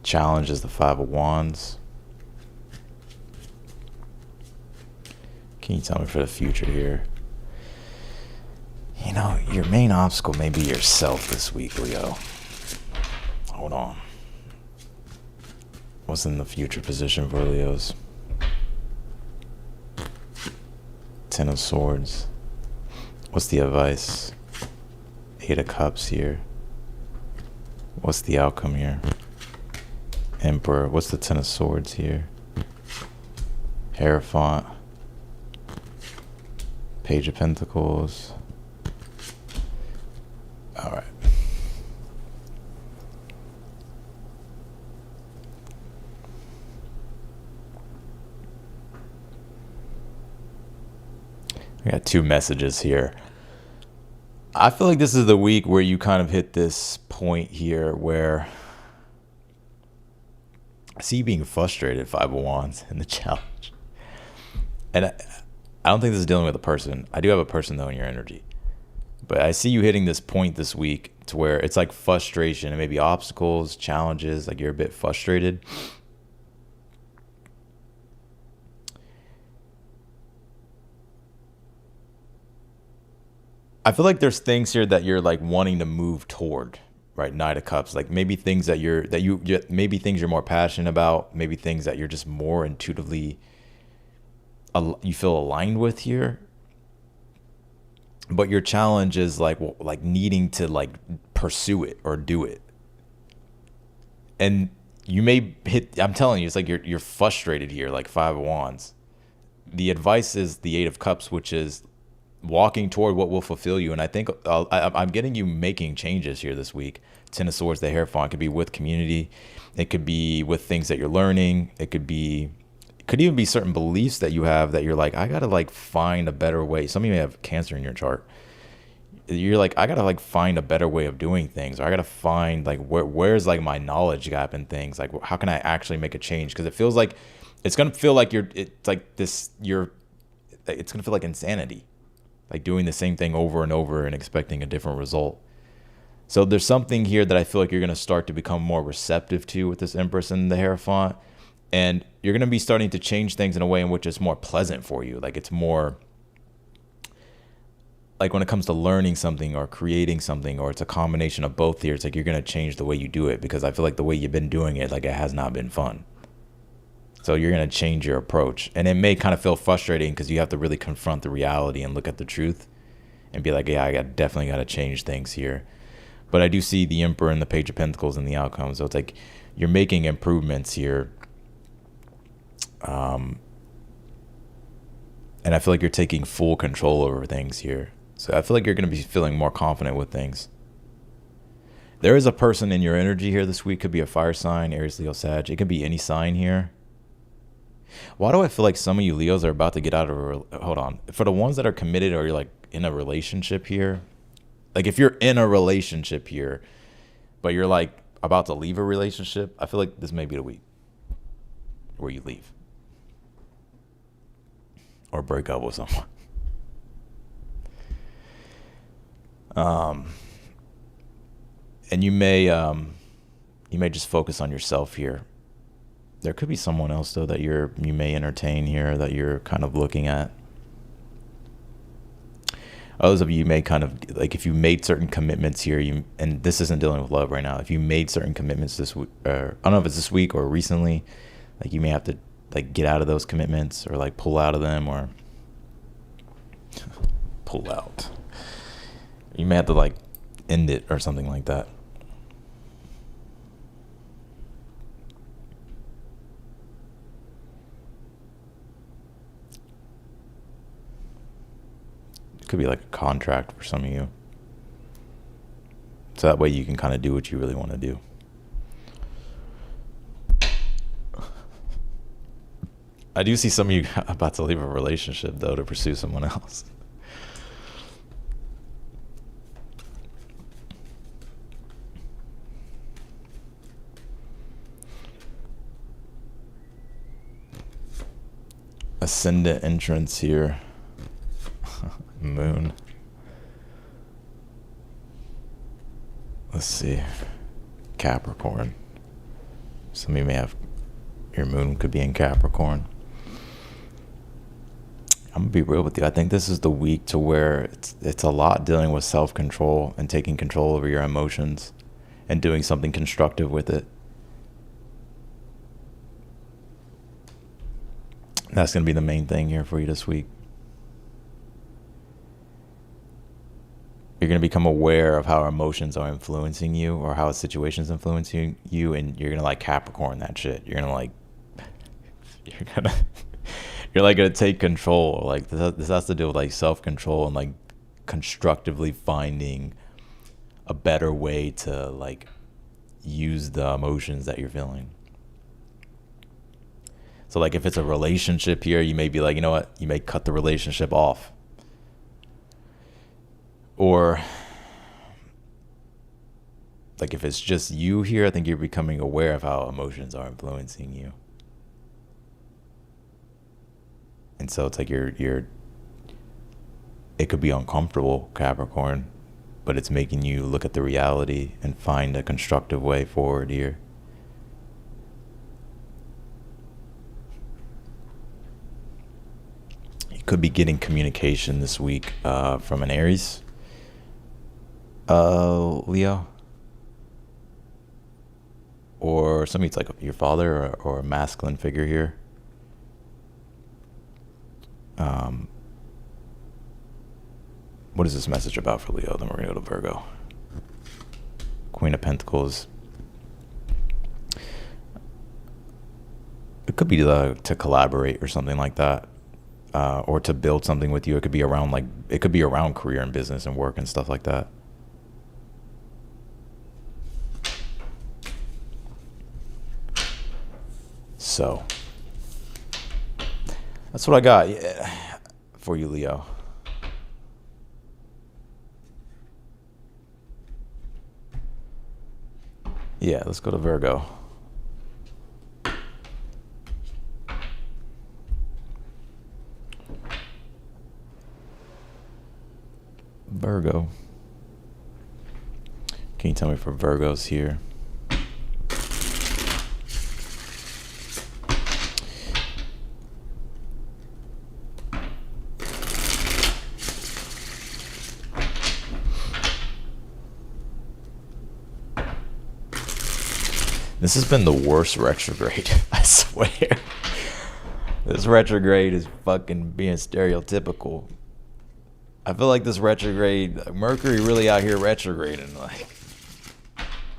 Challenge is the Five of Wands. Can you tell me for the future here? You know, your main obstacle may be yourself this week, Leo. Hold on. What's in the future position for Leos? Ten of Swords. What's the advice? Eight of Cups here. What's the outcome here? Emperor. What's the Ten of Swords here? Hierophant. Page of Pentacles. All right. I got two messages here. I feel like this is the week where you kind of hit this point here where I see you being frustrated, Five of Wands, in the challenge. And I don't think this is dealing with a person. I do have a person, though, in your energy. But I see you hitting this point this week to where it's like frustration and maybe obstacles, challenges, like you're a bit frustrated. I feel like there's things here that you're like wanting to move toward, right? Knight of Cups, like maybe things that maybe things you're more passionate about, maybe things that you're just more intuitively, you feel aligned with here. But your challenge is like needing to like pursue it or do it. And you may hit, I'm telling you, it's like you're frustrated here, like Five of Wands. The advice is the Eight of Cups, which is walking toward what will fulfill you. And I think I'm getting you making changes here this week. Ten of Swords, the Hierophant, it could be with community. It could be with things that you're learning. It could even be certain beliefs that you have that you're like, I got to like find a better way. Some of you may have Cancer in your chart. You're like, I got to like find a better way of doing things. Or I got to find like, where's like my knowledge gap in things? Like, how can I actually make a change? Because it feels like, it's going to feel like it's going to feel like insanity. Like doing the same thing over and over and expecting a different result. So there's something here that I feel like you're going to start to become more receptive to with this Empress and the Hierophant. And you're going to be starting to change things in a way in which it's more pleasant for you. Like it's more, like when it comes to learning something or creating something, or it's a combination of both here, it's like you're going to change the way you do it, because I feel like the way you've been doing it, like it has not been fun. So you're going to change your approach. And it may kind of feel frustrating because you have to really confront the reality and look at the truth and be like, yeah, I definitely got to change things here. But I do see the Emperor and the Page of Pentacles in the outcome. So it's like you're making improvements here. And I feel like you're taking full control over things here. So I feel like you're going to be feeling more confident with things. There is a person in your energy here this week. Could be a fire sign, Aries, Leo, Sag. It could be any sign here. Why do I feel like some of you Leos are about to get out of hold on. For the ones that are committed, or you're like in a relationship here, like if you're in a relationship here, but you're like about to leave a relationship, I feel like this may be the week where you leave or break up with someone. And you may just focus on yourself here. There could be someone else though that you may entertain here, that you're kind of looking at. Others of you may kind of like if you made certain commitments here, and this isn't dealing with love right now. If you made certain commitments this week, or I don't know if it's this week or recently, like you may have to like get out of those commitments or like pull out of them or pull out. You may have to like end it or something like that. It could be like a contract for some of you. So that way you can kind of do what you really want to do. I do see some of you about to leave a relationship though to pursue someone else. Ascendant entrance here. Moon. Let's see. Capricorn. Some of you may have your moon could be in Capricorn. I'm gonna be real with you. I think this is the week to where it's a lot dealing with self-control and taking control over your emotions and doing something constructive with it. That's gonna be the main thing here for you this week. You're going to become aware of how emotions are influencing you or how situations influencing you, and you're going to like Capricorn that shit. You're going to like you're like going to take control. Like this has to do with like self-control and like constructively finding a better way to like use the emotions that you're feeling. So like if it's a relationship here, you may be like, you know what? You may cut the relationship off. Or like if it's just you here, I think you're becoming aware of how emotions are influencing you. And so it's like it could be uncomfortable, Capricorn, but it's making you look at the reality and find a constructive way forward here. You could be getting communication this week from an Aries. Leo, or somebody, it's like your father or a masculine figure here. What is this message about for Leo? Then we're gonna go to Virgo. Queen of Pentacles. It could be to collaborate or something like that, or to build something with you. It could be around career and business and work and stuff like that. So that's what I got for you, Leo. Yeah, let's go to Virgo. Virgo. Can you tell me for Virgos here? This has been the worst retrograde, I swear. This retrograde is fucking being stereotypical. I feel like this retrograde, Mercury really out here retrograding. Like,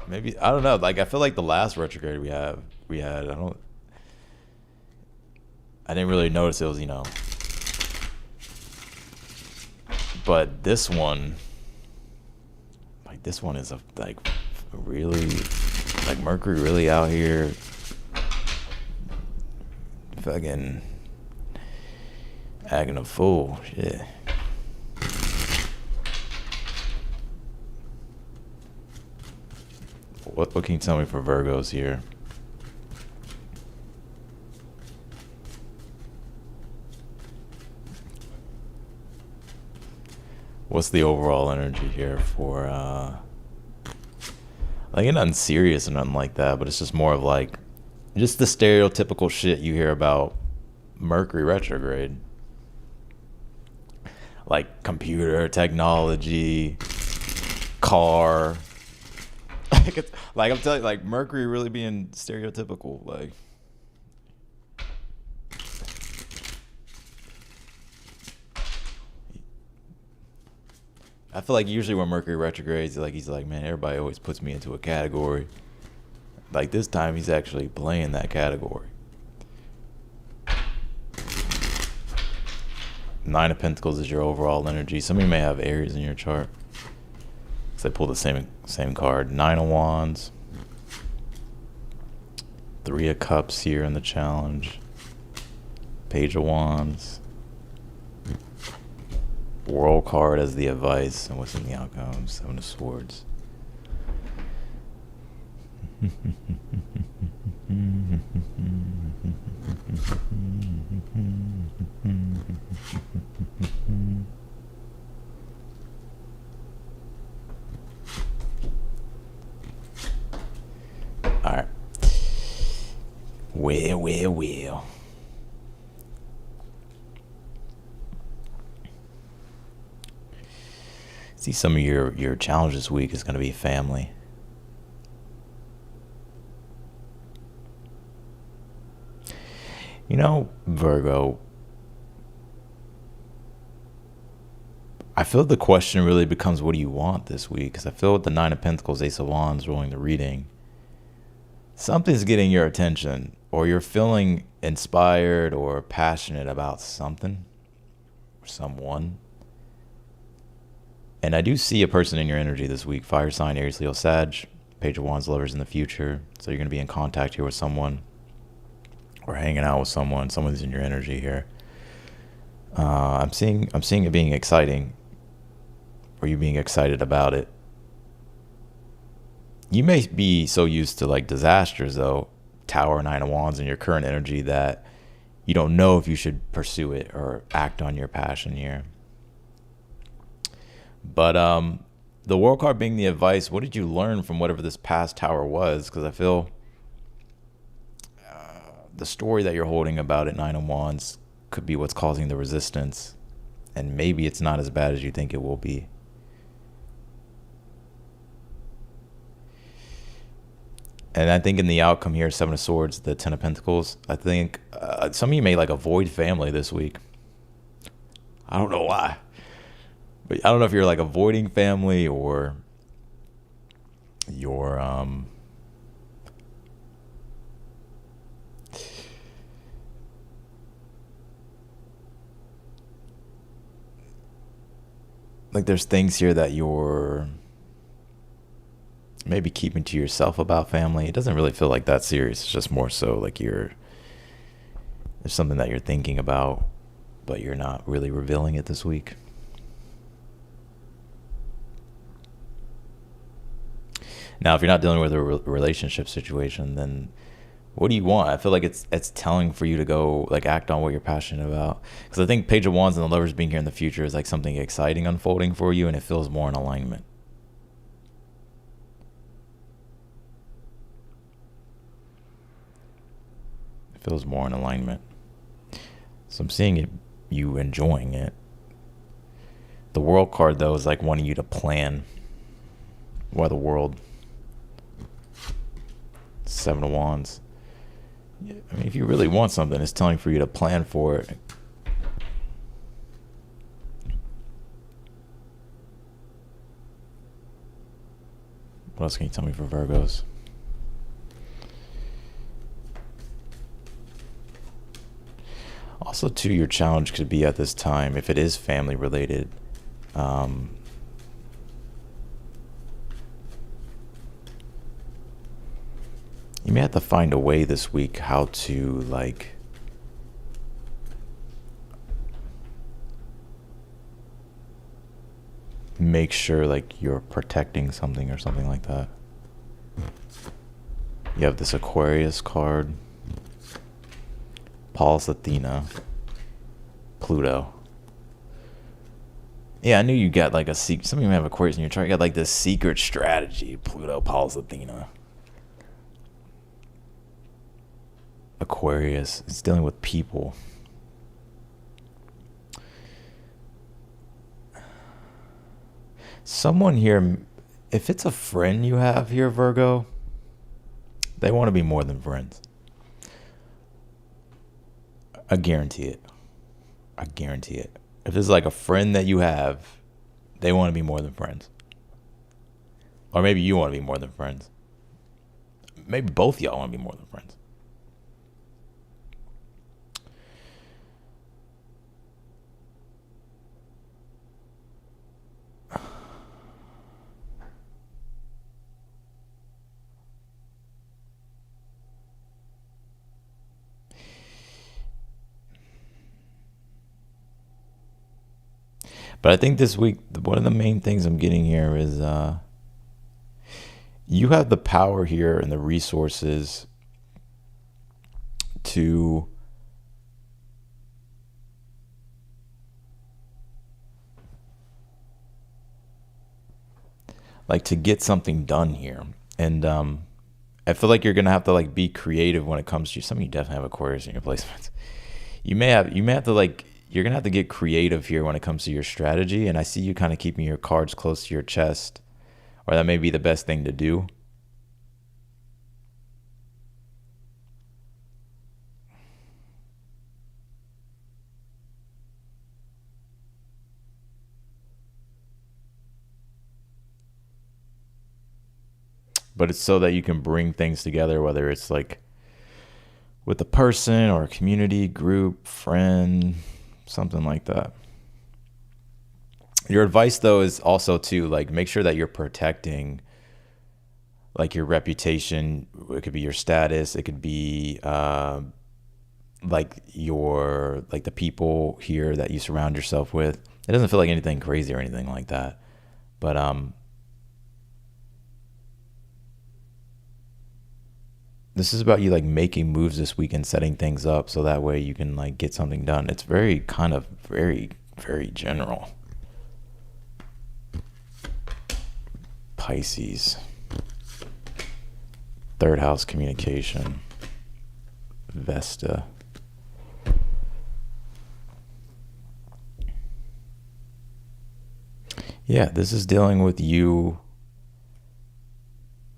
maybe, I don't know. Like, I feel like the last retrograde we had, I didn't really notice it was, but this one is really, like Mercury really out here fucking acting a fool. Shit. What can you tell me for Virgos here? What's the overall energy here for like nothing serious or nothing like that, but it's just more of like just the stereotypical shit you hear about Mercury retrograde. like computer technology, car. Like I'm telling you, like Mercury really being stereotypical. Like I feel like usually when Mercury retrogrades, like he's like, man, everybody always puts me into a category. Like this time, he's actually playing that category. Nine of Pentacles is your overall energy. Some of you may have Aries in your chart. Because I pulled the same card. Nine of Wands. Three of Cups here in the challenge. Page of Wands. World card as the advice. And what's in the outcome? Seven of Swords. All right. Well. See, some of your challenge this week is going to be family. You know, Virgo, I feel the question really becomes, what do you want this week? Because I feel with the Nine of Pentacles, Ace of Wands rolling the reading, something's getting your attention, or you're feeling inspired or passionate about something or someone. And I do see a person in your energy this week. Fire sign, Aries, Leo, Sag. Page of Wands, lovers in the future. So you're going to be in contact here with someone, or hanging out with someone. Someone's in your energy here. I'm seeing it being exciting, or you being excited about it. You may be so used to like disasters though, Tower, Nine of Wands in your current energy, that you don't know if you should pursue it or act on your passion here. But the World card being the advice, what did you learn from whatever this past Tower was? Because I feel the story that you're holding about at Nine of Wands could be what's causing the resistance, and maybe it's not as bad as you think it will be. And I think in the outcome here, Seven of Swords, the Ten of Pentacles, I think some of you may like avoid family this week. I don't know why, but I don't know if you're like avoiding family, or you're like there's things here that you're maybe keeping to yourself about family. It doesn't really feel like that serious. It's just more so like there's something that you're thinking about, but you're not really revealing it this week. Now, if you're not dealing with a relationship situation, then what do you want? I feel like it's telling for you to go like act on what you're passionate about. Because I think Page of Wands and the Lovers being here in the future is like something exciting unfolding for you, and it feels more in alignment. It feels more in alignment. So I'm seeing it, you enjoying it. The World card though is like wanting you to plan. Why the World? Seven of Wands. I mean, if you really want something, it's telling for you to plan for it. What else can you tell me for Virgos? Also, too, your challenge could be at this time, if it is family related, you may have to find a way this week how to like make sure like you're protecting something or something like that. You have this Aquarius card, Pallas Athena, Pluto. Yeah, I knew you got like a secret. Some of you have Aquarius in your chart. You got like this secret strategy, Pluto, Pallas Athena. Aquarius, it's dealing with people. Someone here, if it's a friend you have here, Virgo, they want to be more than friends. I guarantee it. I guarantee it. If it's like a friend that you have, they want to be more than friends. Or maybe you want to be more than friends. Maybe both of y'all want to be more than friends. But I think this week, one of the main things I'm getting here is you have the power here and the resources to to get something done here. And I feel like you're gonna have to be creative when it comes to some of you definitely have Aquarius in your placements. You may have to you're gonna have to get creative here when it comes to your strategy. And I see you kind of keeping your cards close to your chest, or that may be the best thing to do. But it's so that you can bring things together, whether it's with a person or a community, group, friend, something like that. Your advice though is also to make sure that you're protecting your reputation. It could be your status. It could be your the people here that you surround yourself with. It doesn't feel like anything crazy or anything like that. But this is about you making moves this week and setting things up so that way you can get something done. It's very very general. Pisces, third house communication, Vesta. Yeah, this is dealing with you.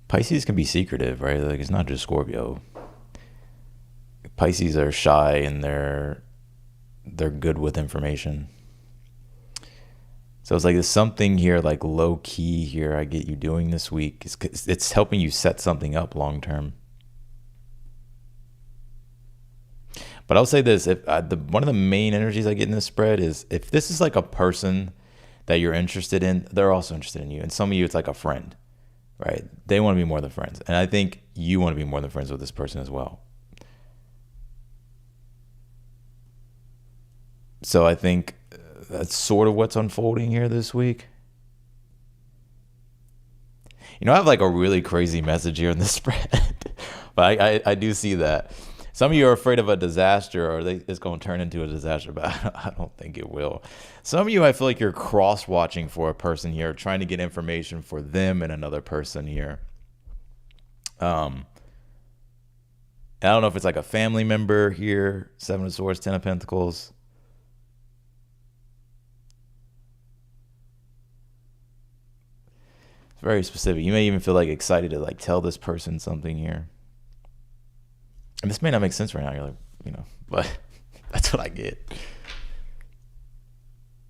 Pisces can be secretive, right? It's not just Scorpio. Pisces are shy and they're good with information. So it's there's something here low key here I get you doing this week. It's helping you set something up long term. But I'll say this: if one of the main energies I get in this spread is if this is a person that you're interested in, they're also interested in you. And some of you, it's a friend. Right? They want to be more than friends. And I think you want to be more than friends with this person as well. So I think that's sort of what's unfolding here this week. I have a really crazy message here in this spread. But I do see that. Some of you are afraid of a disaster or it's going to turn into a disaster, but I don't think it will. Some of you, I feel you're cross-watching for a person here, trying to get information for them and another person here. I don't know if it's a family member here, Seven of Swords, Ten of Pentacles. It's very specific. You may even feel excited to tell this person something here. And this may not make sense right now. You're but that's what I get.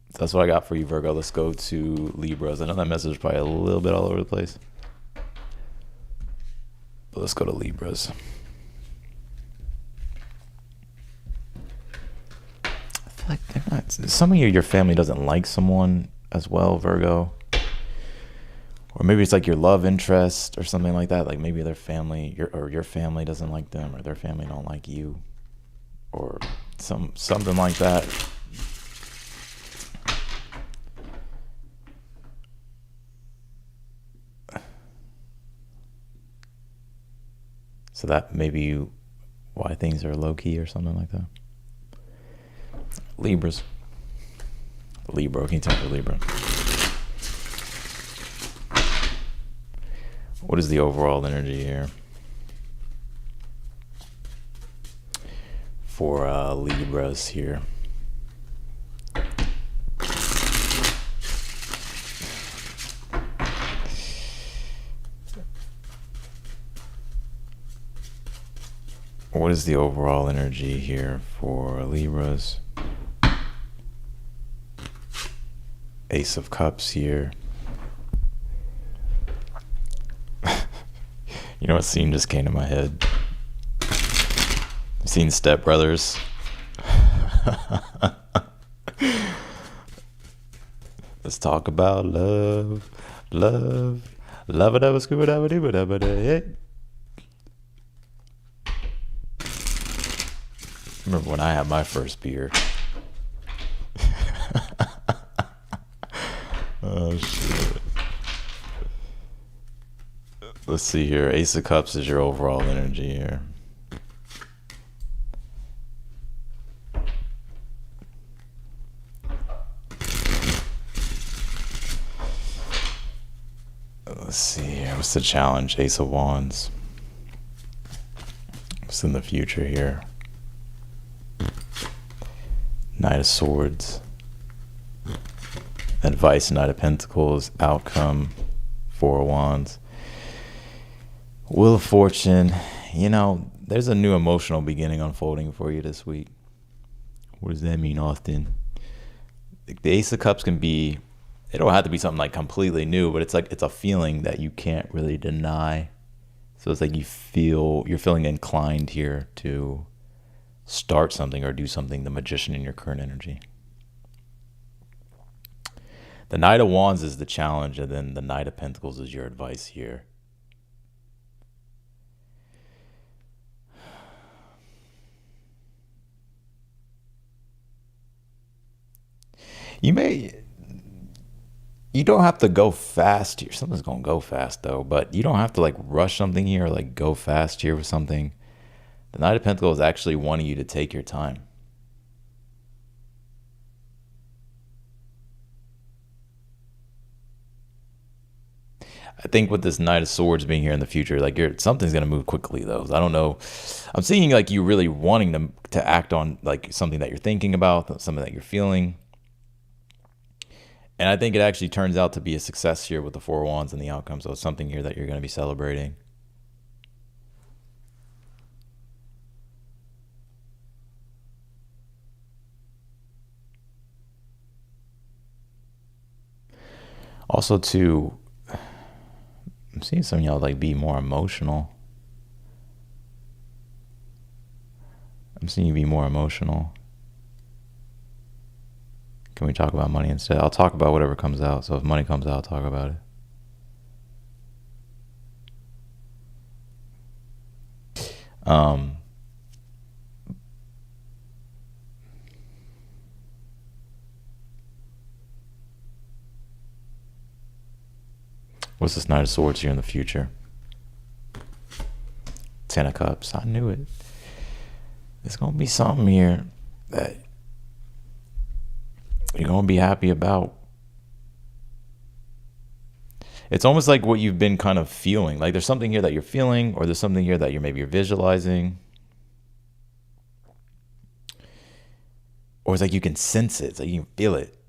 So that's what I got for you, Virgo. Let's go to Libras. I know that message is probably a little bit all over the place. But let's go to Libras. I feel they're not. Some of your family doesn't like someone as well, Virgo. Or maybe it's your love interest or something like that. Maybe their family, your family doesn't like them, or their family don't like you, or something like that. So that may be why things are low key or something like that. Libras. Libra. Can you tell me Libra? What is the overall energy here for Libras here? What is the overall energy here for Libras? Ace of Cups here. You know what scene just came to my head? I've seen Step Brothers. Let's talk about love, love, love it, scuba dabba doo dabba da. Remember when I had my first beer? Oh shit. Let's see here. Ace of Cups is your overall energy here. Let's see here. What's the challenge? Ace of Wands. What's in the future here? Knight of Swords. Advice, Knight of Pentacles. Outcome, Four of Wands. Wheel of Fortune. You know, there's a new emotional beginning unfolding for you this week. What does that mean, Austin? The Ace of Cups can be, it don't have to be something like completely new, but it's like it's a feeling that you can't really deny. So it's like you're feeling inclined here to start something or do something, the Magician in your current energy. The Knight of Wands is the challenge, and then the Knight of Pentacles is your advice here. You don't have to go fast here. Something's going to go fast though, but you don't have to like rush something here or like go fast here with something. The Knight of Pentacles is actually wanting you to take your time. I think with this Knight of Swords being here in the future, like something's going to move quickly though. I don't know. I'm seeing like you really wanting to act on like something that you're thinking about, something that you're feeling. And I think it actually turns out to be a success here with the Four of Wands and the outcome. So it's something here that you're going to be celebrating. Also, too, I'm seeing some of y'all like be more emotional. I'm seeing you be more emotional. Can we talk about money instead? I'll talk about whatever comes out. So if money comes out, I'll talk about it. What's this Knight of Swords here in the future? Ten of Cups. I knew it. There's going to be something here that you're going to be happy about. It's almost like what you've been kind of feeling. Like there's something here that you're feeling, or there's something here that you're visualizing. Or it's like you can sense it. It's like you can feel it.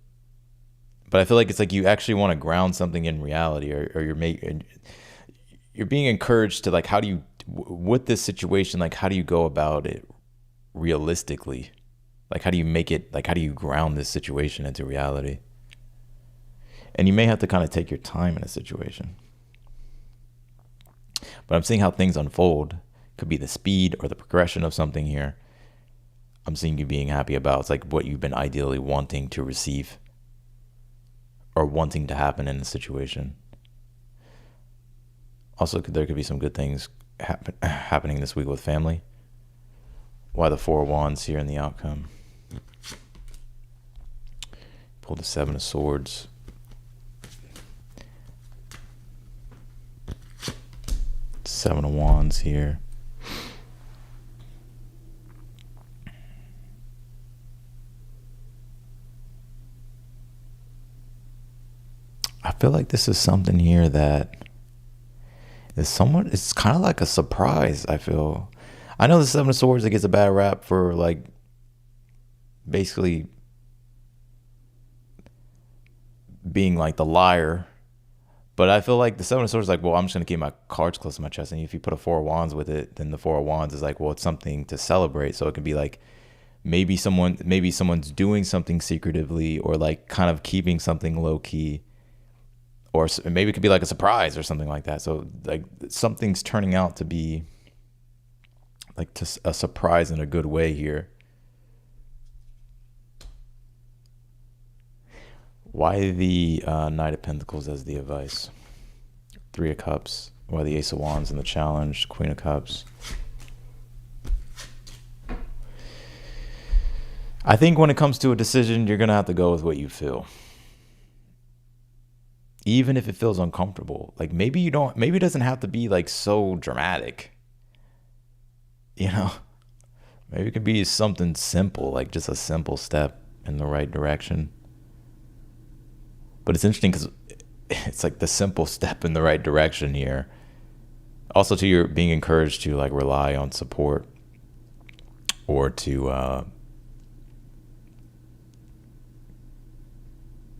But I feel like it's like you actually want to ground something in reality, or you're being encouraged to like, how do you, with this situation, like how do you go about it realistically? Like how do you make it, like how do you ground this situation into reality? And you may have to kind of take your time in a situation. But I'm seeing how things unfold. Could be the speed or the progression of something here. I'm seeing you being happy about. It's like what you've been ideally wanting to receive or wanting to happen in the situation. Also, there could be some good things happening this week with family. Why the Four of Wands here in the outcome? Pull the Seven of Swords. Seven of Wands here. I feel like this is something here that is somewhat, it's kind of like a surprise, I feel. I know the Seven of Swords, it gets a bad rap for like basically being like the liar, But I feel like the Seven of Swords is like, well, I'm just gonna keep my cards close to my chest. And if you put a Four of Wands with it, then the Four of Wands is like, well, it's something to celebrate. So it can be like maybe someone's doing something secretively, or like kind of keeping something low key, or maybe it could be like a surprise or something like that. So like something's turning out to be like a surprise in a good way here. Why the Knight of Pentacles as the advice? Three of Cups. Why the Ace of Wands in the challenge? Queen of Cups. I think when it comes to a decision, you're going to have to go with what you feel. Even if it feels uncomfortable. Like maybe it doesn't have to be like so dramatic. You know? Maybe it could be something simple, like just a simple step in the right direction. But it's interesting because it's like the simple step in the right direction here. Also, to you're being encouraged to like rely on support, or to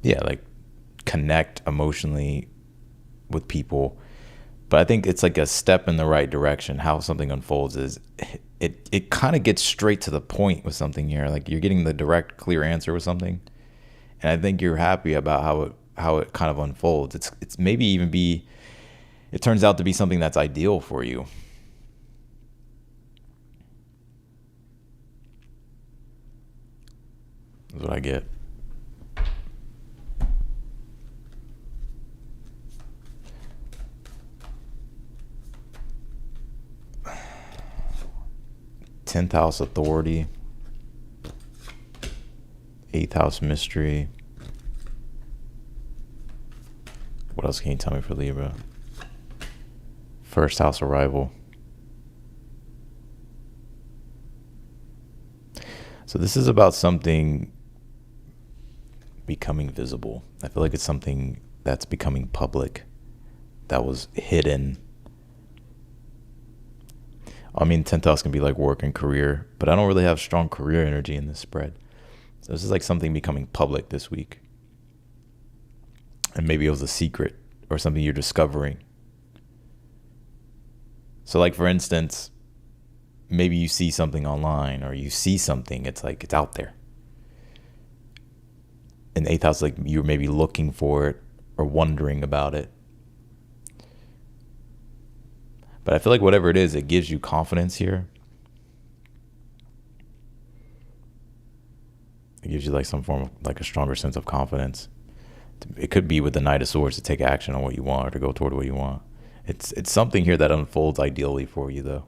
like connect emotionally with people. But I think it's like a step in the right direction. How something unfolds is it kind of gets straight to the point with something here. Like you're getting the direct, clear answer with something. And I think you're happy about how it kind of unfolds. It's maybe even it turns out to be something that's ideal for you. That's what I get. Tenth house authority. Eighth house mystery. What else can you tell me for Libra? First house arrival. So this is about something becoming visible. I feel like it's something that's becoming public, that was hidden. I mean, 10th house can be like work and career, but I don't really have strong career energy in this spread. So this is like something becoming public this week. And maybe it was a secret or something you're discovering. So like, for instance, maybe you see something online, or you see something, it's like it's out there. And the 8th house, like you're maybe looking for it or wondering about it. But I feel like whatever it is, it gives you confidence here. It gives you like some form of like a stronger sense of confidence. It could be with the Knight of Swords to take action on what you want, or to go toward what you want. It's something here that unfolds ideally for you, though.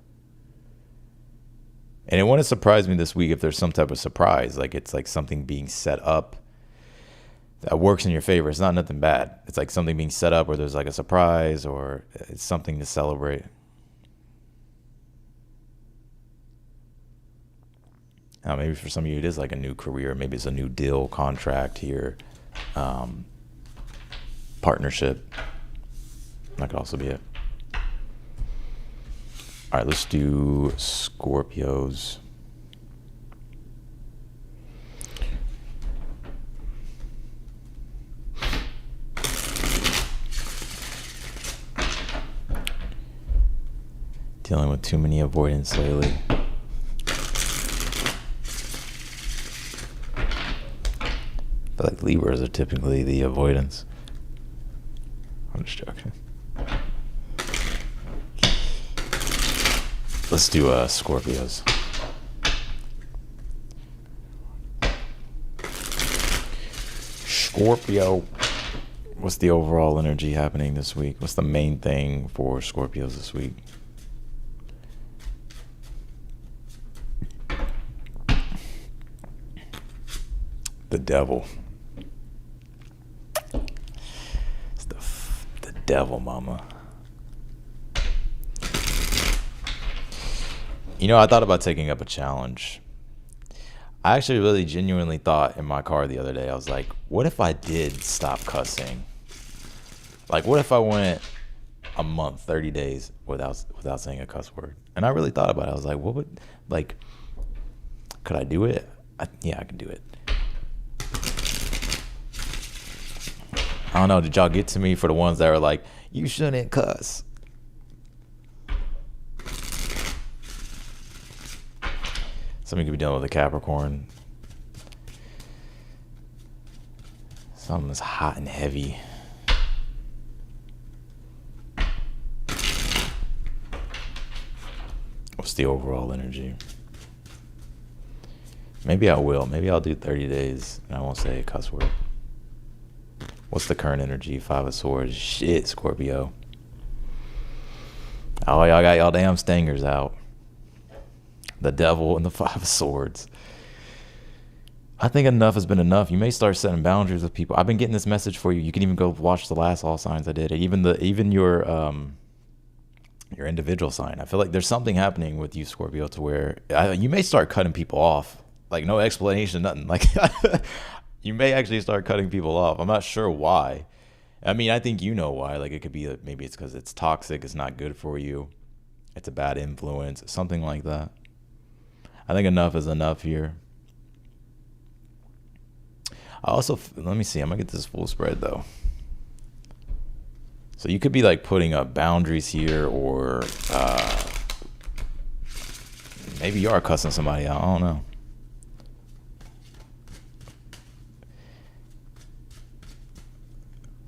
And it wouldn't surprise me this week if there's some type of surprise, like it's like something being set up that works in your favor. It's not nothing bad. It's like something being set up where there's like a surprise, or it's something to celebrate. Maybe for some of you it is like a new career. Maybe it's a new deal, contract here, partnership. That could also be it. All right, let's do Scorpios. Dealing with too many avoidance lately. I feel like Libras are typically the avoidance. I'm just joking. Let's do Scorpios. Scorpio. What's the overall energy happening this week? What's the main thing for Scorpios this week? The devil. It's the devil, mama. You know, I thought about taking up a challenge. I actually really genuinely thought in my car the other day, I was like, what if I did stop cussing? Like, what if I went a month, 30 days without saying a cuss word? And I really thought about it. I was like, what would, like, could I do it? Yeah, I could do it. I don't know. Did y'all get to me for the ones that are like, you shouldn't cuss? Something could be dealing with a Capricorn. Something that's hot and heavy. What's the overall energy? Maybe I will. Maybe I'll do 30 days and I won't say a cuss word. What's the current energy? 5 of Swords. Shit, Scorpio. Oh, y'all got y'all damn stingers out. The Devil and the 5 of Swords. I think enough has been enough. You may start setting boundaries with people. I've been getting this message for you. You can even go watch the last all signs I did. Even your individual sign. I feel like there's something happening with you, Scorpio, to where you may start cutting people off. Like no explanation, nothing. Like you may actually start cutting people off. I'm not sure why. I mean, I think you know why. Like it could be maybe it's because it's toxic. It's not good for you. It's a bad influence. Something like that. I think enough is enough here. I also, let me see. I'm going to get this full spread though. So you could be like putting up boundaries here or maybe you are cussing somebody out. I don't know.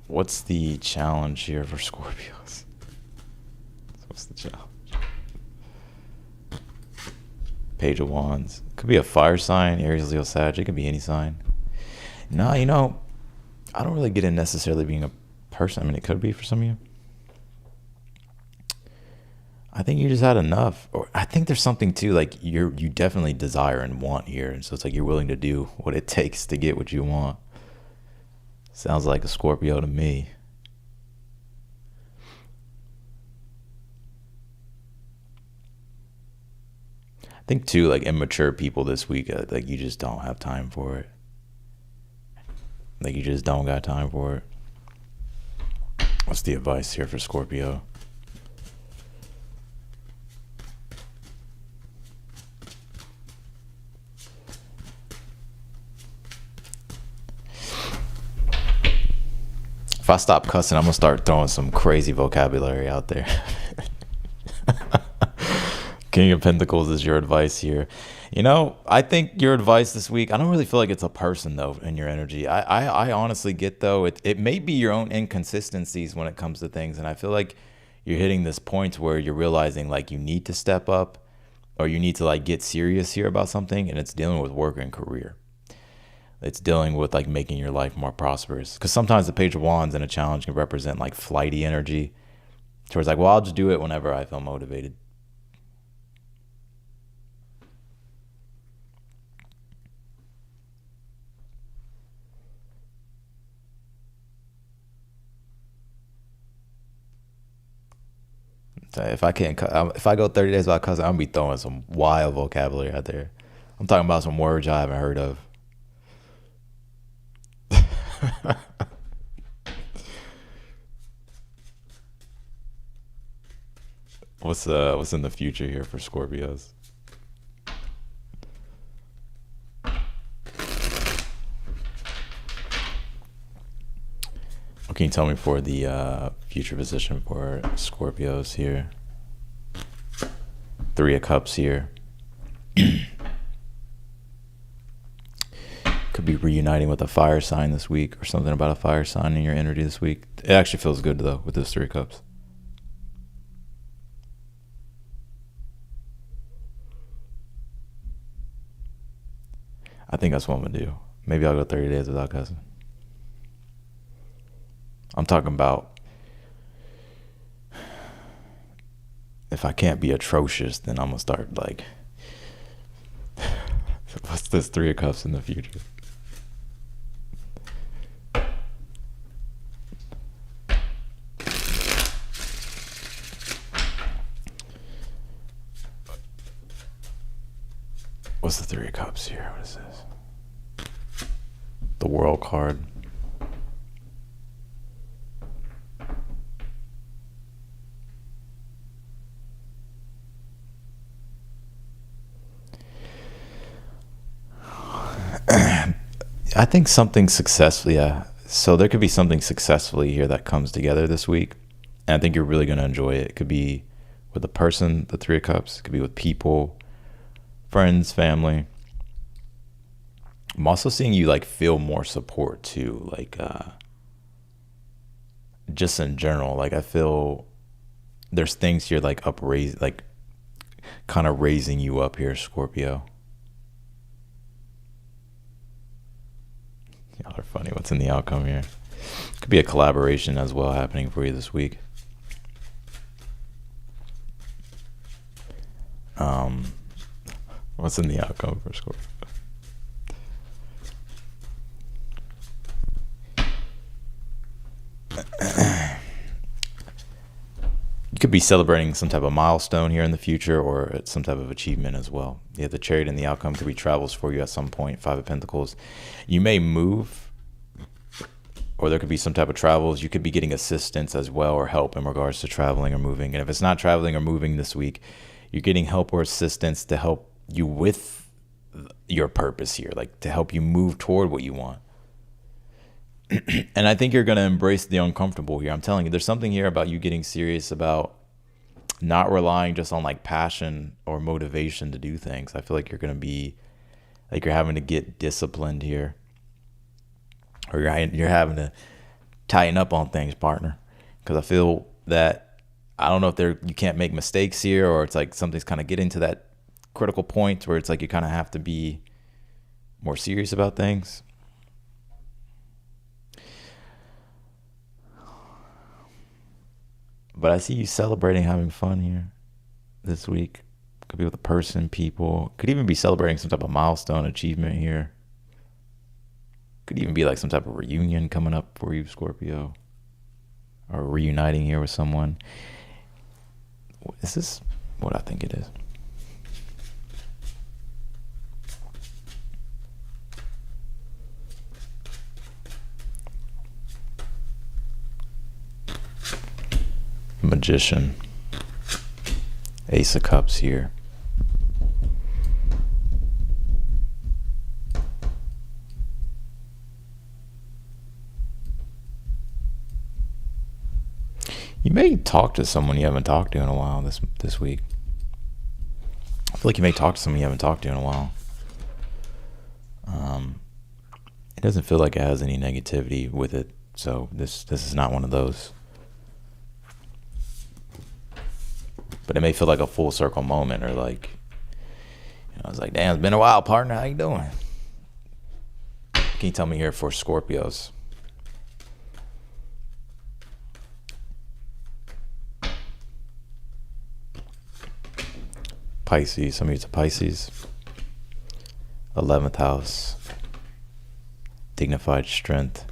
What's the challenge here for Scorpios? What's the challenge? Page of Wands. Could be a fire sign, Aries, Leo, Sag. It could be any sign. No, I don't really get in necessarily being a person. I mean, it could be for some of you. I think you just had enough. Or I think there's something too, like you definitely desire and want here. And so it's like you're willing to do what it takes to get what you want. Sounds like a Scorpio to me. I think too, like immature people this week, like you just don't have time for it. Like you just don't got time for it. What's the advice here for Scorpio? If I stop cussing, I'm gonna start throwing some crazy vocabulary out there. King of Pentacles is your advice here. I think your advice this week, I don't really feel like it's a person though in your energy. I honestly get though, it may be your own inconsistencies when it comes to things. And I feel like you're hitting this point where you're realizing like you need to step up or you need to like get serious here about something. And it's dealing with work and career. It's dealing with like making your life more prosperous. Because sometimes the Page of Wands and a challenge can represent like flighty energy. Towards like, well, I'll just do it whenever I feel motivated. So if I go 30 days without cussing, I'm gonna be throwing some wild vocabulary out there. I'm talking about some words I haven't heard of. What's in the future here for Scorpios? What can you tell me for the future position for Scorpios here? 3 of Cups here. Could be reuniting with a fire sign this week or something about a fire sign in your energy this week. It actually feels good though with those 3 of Cups. I think that's what I'm gonna do. Maybe I'll go 30 days without cussing. I'm talking about if I can't be atrocious, then I'm gonna start like what's this 3 of Cups in the future? What's the 3 of Cups here? What is this? The World card. I think something successful, yeah. So there could be something successfully here that comes together this week. And I think you're really going to enjoy it. It could be with a person, the Three of Cups. It could be with people, friends, family. I'm also seeing you like feel more support too. Like just in general. Like I feel there's things here like upraise, like kind of raising you up here, Scorpio. Y'all are funny. What's in the outcome here? Could be a collaboration as well happening for you this week. What's in the outcome for Scorpio? You could be celebrating some type of milestone here in the future or some type of achievement as well. Yeah, the Chariot and the outcome could be travels for you at some point. Five of Pentacles. You may move, or there could be some type of travels. You could be getting assistance as well or help in regards to traveling or moving. And if it's not traveling or moving this week, you're getting help or assistance to help you with your purpose here, like to help you move toward what you want. And I think you're going to embrace the uncomfortable here. I'm telling you, there's something here about you getting serious about not relying just on like passion or motivation to do things. I feel like you're going to be like you're having to get disciplined here, or you're having to tighten up on things, partner. Because I feel that I don't know if you can't make mistakes here, or it's like something's kind of getting to that critical point where it's like you kind of have to be more serious about things. But I see you celebrating having fun here this week. Could be with a person, people. Could even be celebrating some type of milestone achievement here. Could even be like some type of reunion coming up for you, Scorpio. Or reuniting here with someone. Is this what I think it is? Magician. Ace of Cups here. You may talk to someone you haven't talked to in a while this week. I feel like you may talk to someone you haven't talked to in a while. It doesn't feel like it has any negativity with it, so this is not one of those. But it may feel like a full circle moment, or like, I was like, damn, it's been a while, partner. How you doing? Can you tell me here for Scorpios? Pisces. Some of you it's a Pisces. 11th house. Dignified strength.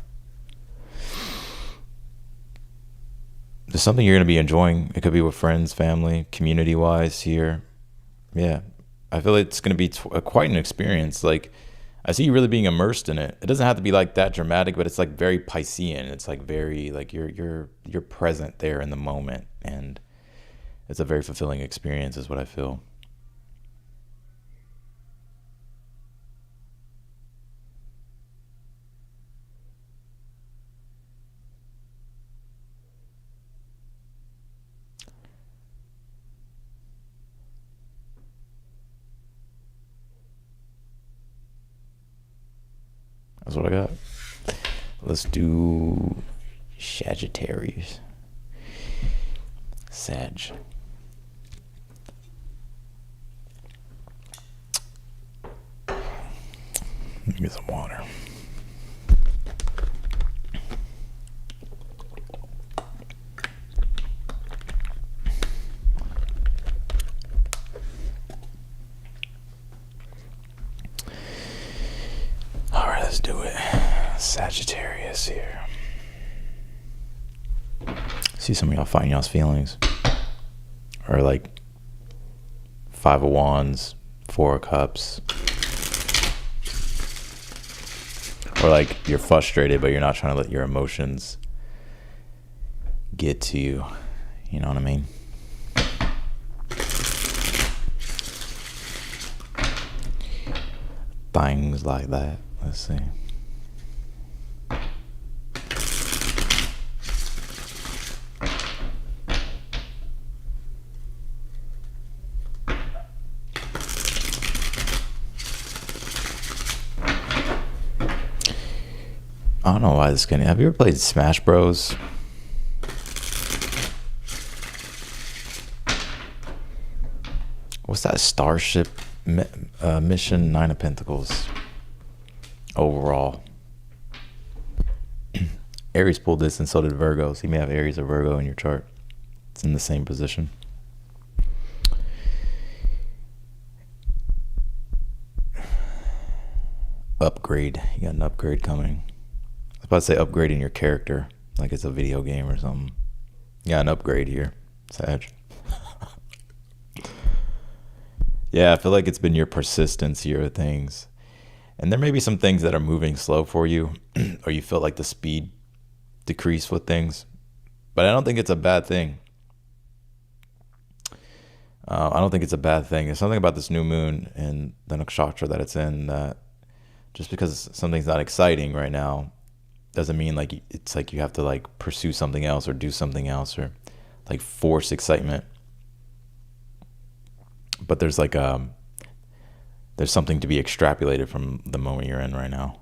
There's something you're going to be enjoying. It could be with friends, family, community-wise here. Yeah. I feel like it's going to be quite an experience. Like, I see you really being immersed in it. It doesn't have to be like that dramatic, but it's like very Piscean. It's like very, like you're present there in the moment. And it's a very fulfilling experience is what I feel. That's what I got. Let's do Sagittarius. Sag. Let me get some water. Let's do it. Sagittarius here. See some of y'all fighting y'all's feelings. Or like 5 of Wands, 4 of Cups. Or like you're frustrated, but you're not trying to let your emotions get to you. You know what I mean? Things like that. Let's see. I don't know why this can. Have you ever played Smash Bros? What's that Starship Mission 9 of Pentacles overall? Aries pulled this and so did Virgo. So you may have Aries or Virgo in your chart. It's in the same position. Upgrade. You got an upgrade coming. I was about to say upgrading your character, like it's a video game or something. You got an upgrade here, Sag. Yeah, I feel like it's been your persistence here of things. And there may be some things that are moving slow for you, or you feel like the speed decrease with things. But I don't think it's a bad thing. I don't think it's a bad thing. There's something about this new moon and the nakshatra that it's in that just because something's not exciting right now doesn't mean like it's like you have to like pursue something else or do something else or like force excitement. But there's like there's something to be extrapolated from the moment you're in right now.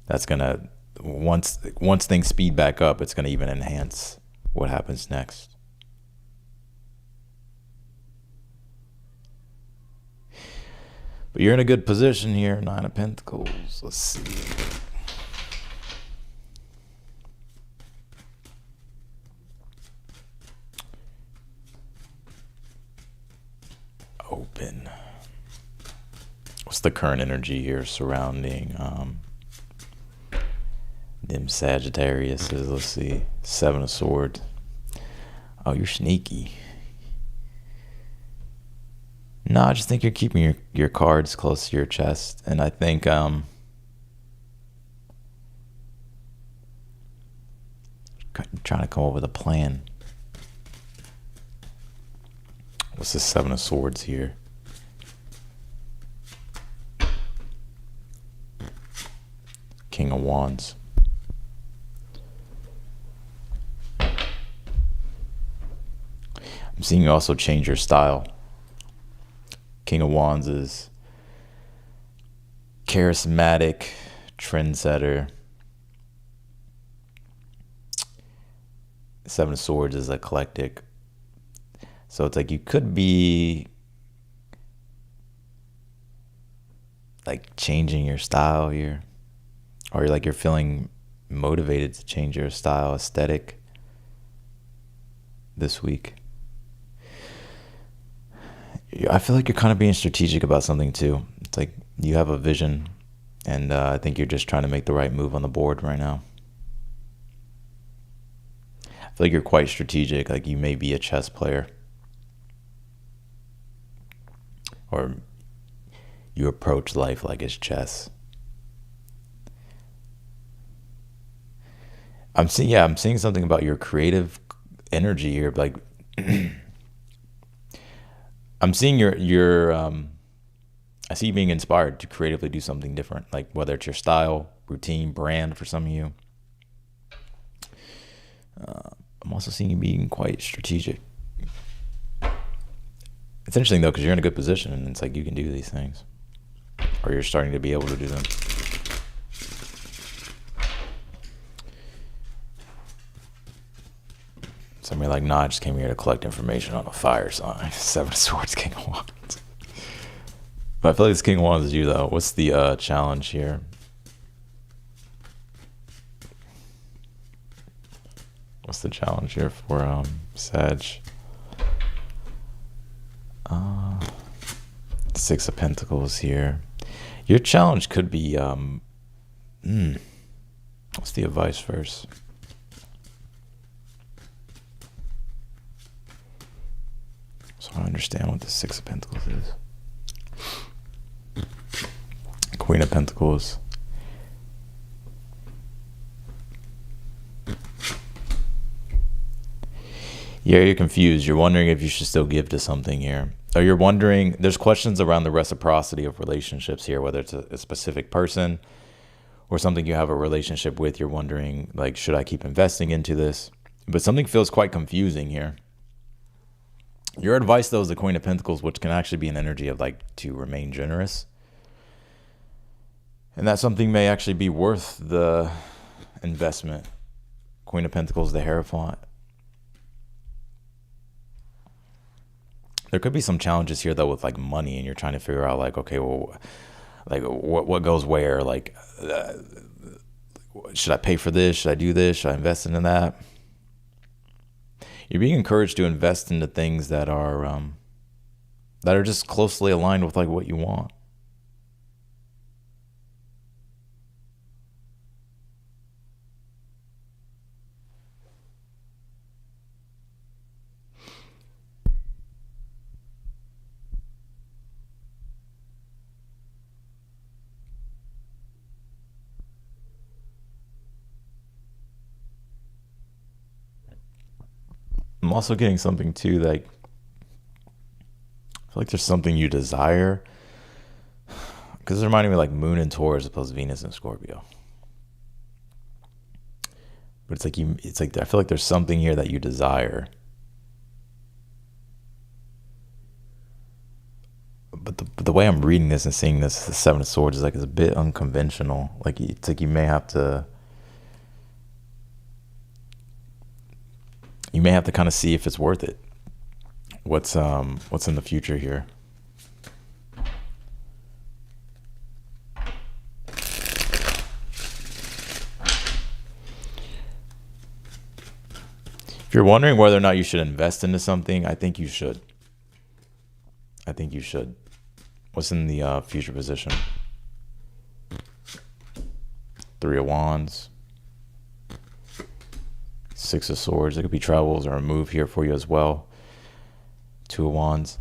That's gonna once things speed back up, it's gonna even enhance what happens next. But you're in a good position here, 9 of Pentacles. Let's see. Open. What's the current energy here surrounding them Sagittarius? Let's see. 7 of Swords. Oh, you're sneaky. No, I just think you're keeping your cards close to your chest. And I think trying to come up with a plan. What's the 7 of Swords here? King of Wands. I'm seeing you also change your style. King of Wands is charismatic, trendsetter. 7 of Swords is eclectic. So it's like you could be like changing your style here. Or you're feeling motivated to change your style, aesthetic this week. I feel like you're kind of being strategic about something too. It's like you have a vision, and I think you're just trying to make the right move on the board right now. I feel like you're quite strategic, like you may be a chess player. Or you approach life like it's chess. I'm seeing something about your creative energy here, like I'm seeing your I see you being inspired to creatively do something different, like whether it's your style, routine, brand for some of you. I'm also seeing you being quite strategic. It's interesting though, because you're in a good position and it's like you can do these things, or you're starting to be able to do them. Somebody like, nah, I just came here to collect information on a fire sign. 7 of Swords, King of Wands. But I feel like this King of Wands is you though. What's the challenge here? What's the challenge here for Sag? 6 of Pentacles here. Your challenge could be what's the advice first? So I understand what the 6 of Pentacles is. Queen of Pentacles. Yeah, you're confused. You're wondering if you should still give to something here. Or you're wondering, there's questions around the reciprocity of relationships here, whether it's a specific person or something you have a relationship with. You're wondering, like, should I keep investing into this? But something feels quite confusing here. Your advice, though, is the Queen of Pentacles, which can actually be an energy of, like, to remain generous. And that something may actually be worth the investment. Queen of Pentacles, the Hierophant. There could be some challenges here though with like money, and you're trying to figure out like, okay, well, like what goes where? Like, should I pay for this? Should I do this? Should I invest into that? You're being encouraged to invest into things that are just closely aligned with like what you want. I'm also getting something too, like I feel like there's something you desire, because it's reminding me like Moon and Taurus plus Venus and Scorpio. But it's like I feel like there's something here that you desire. But the way I'm reading this and seeing this, the Seven of Swords, is like it's a bit unconventional. Like it's like you may have to kind of see if it's worth it. What's in the future here? If you're wondering whether or not you should invest into something, I think you should. I think you should. What's in the future position? Three of Wands. Six of Swords. There could be travels or a move here for you as well. Two of Wands.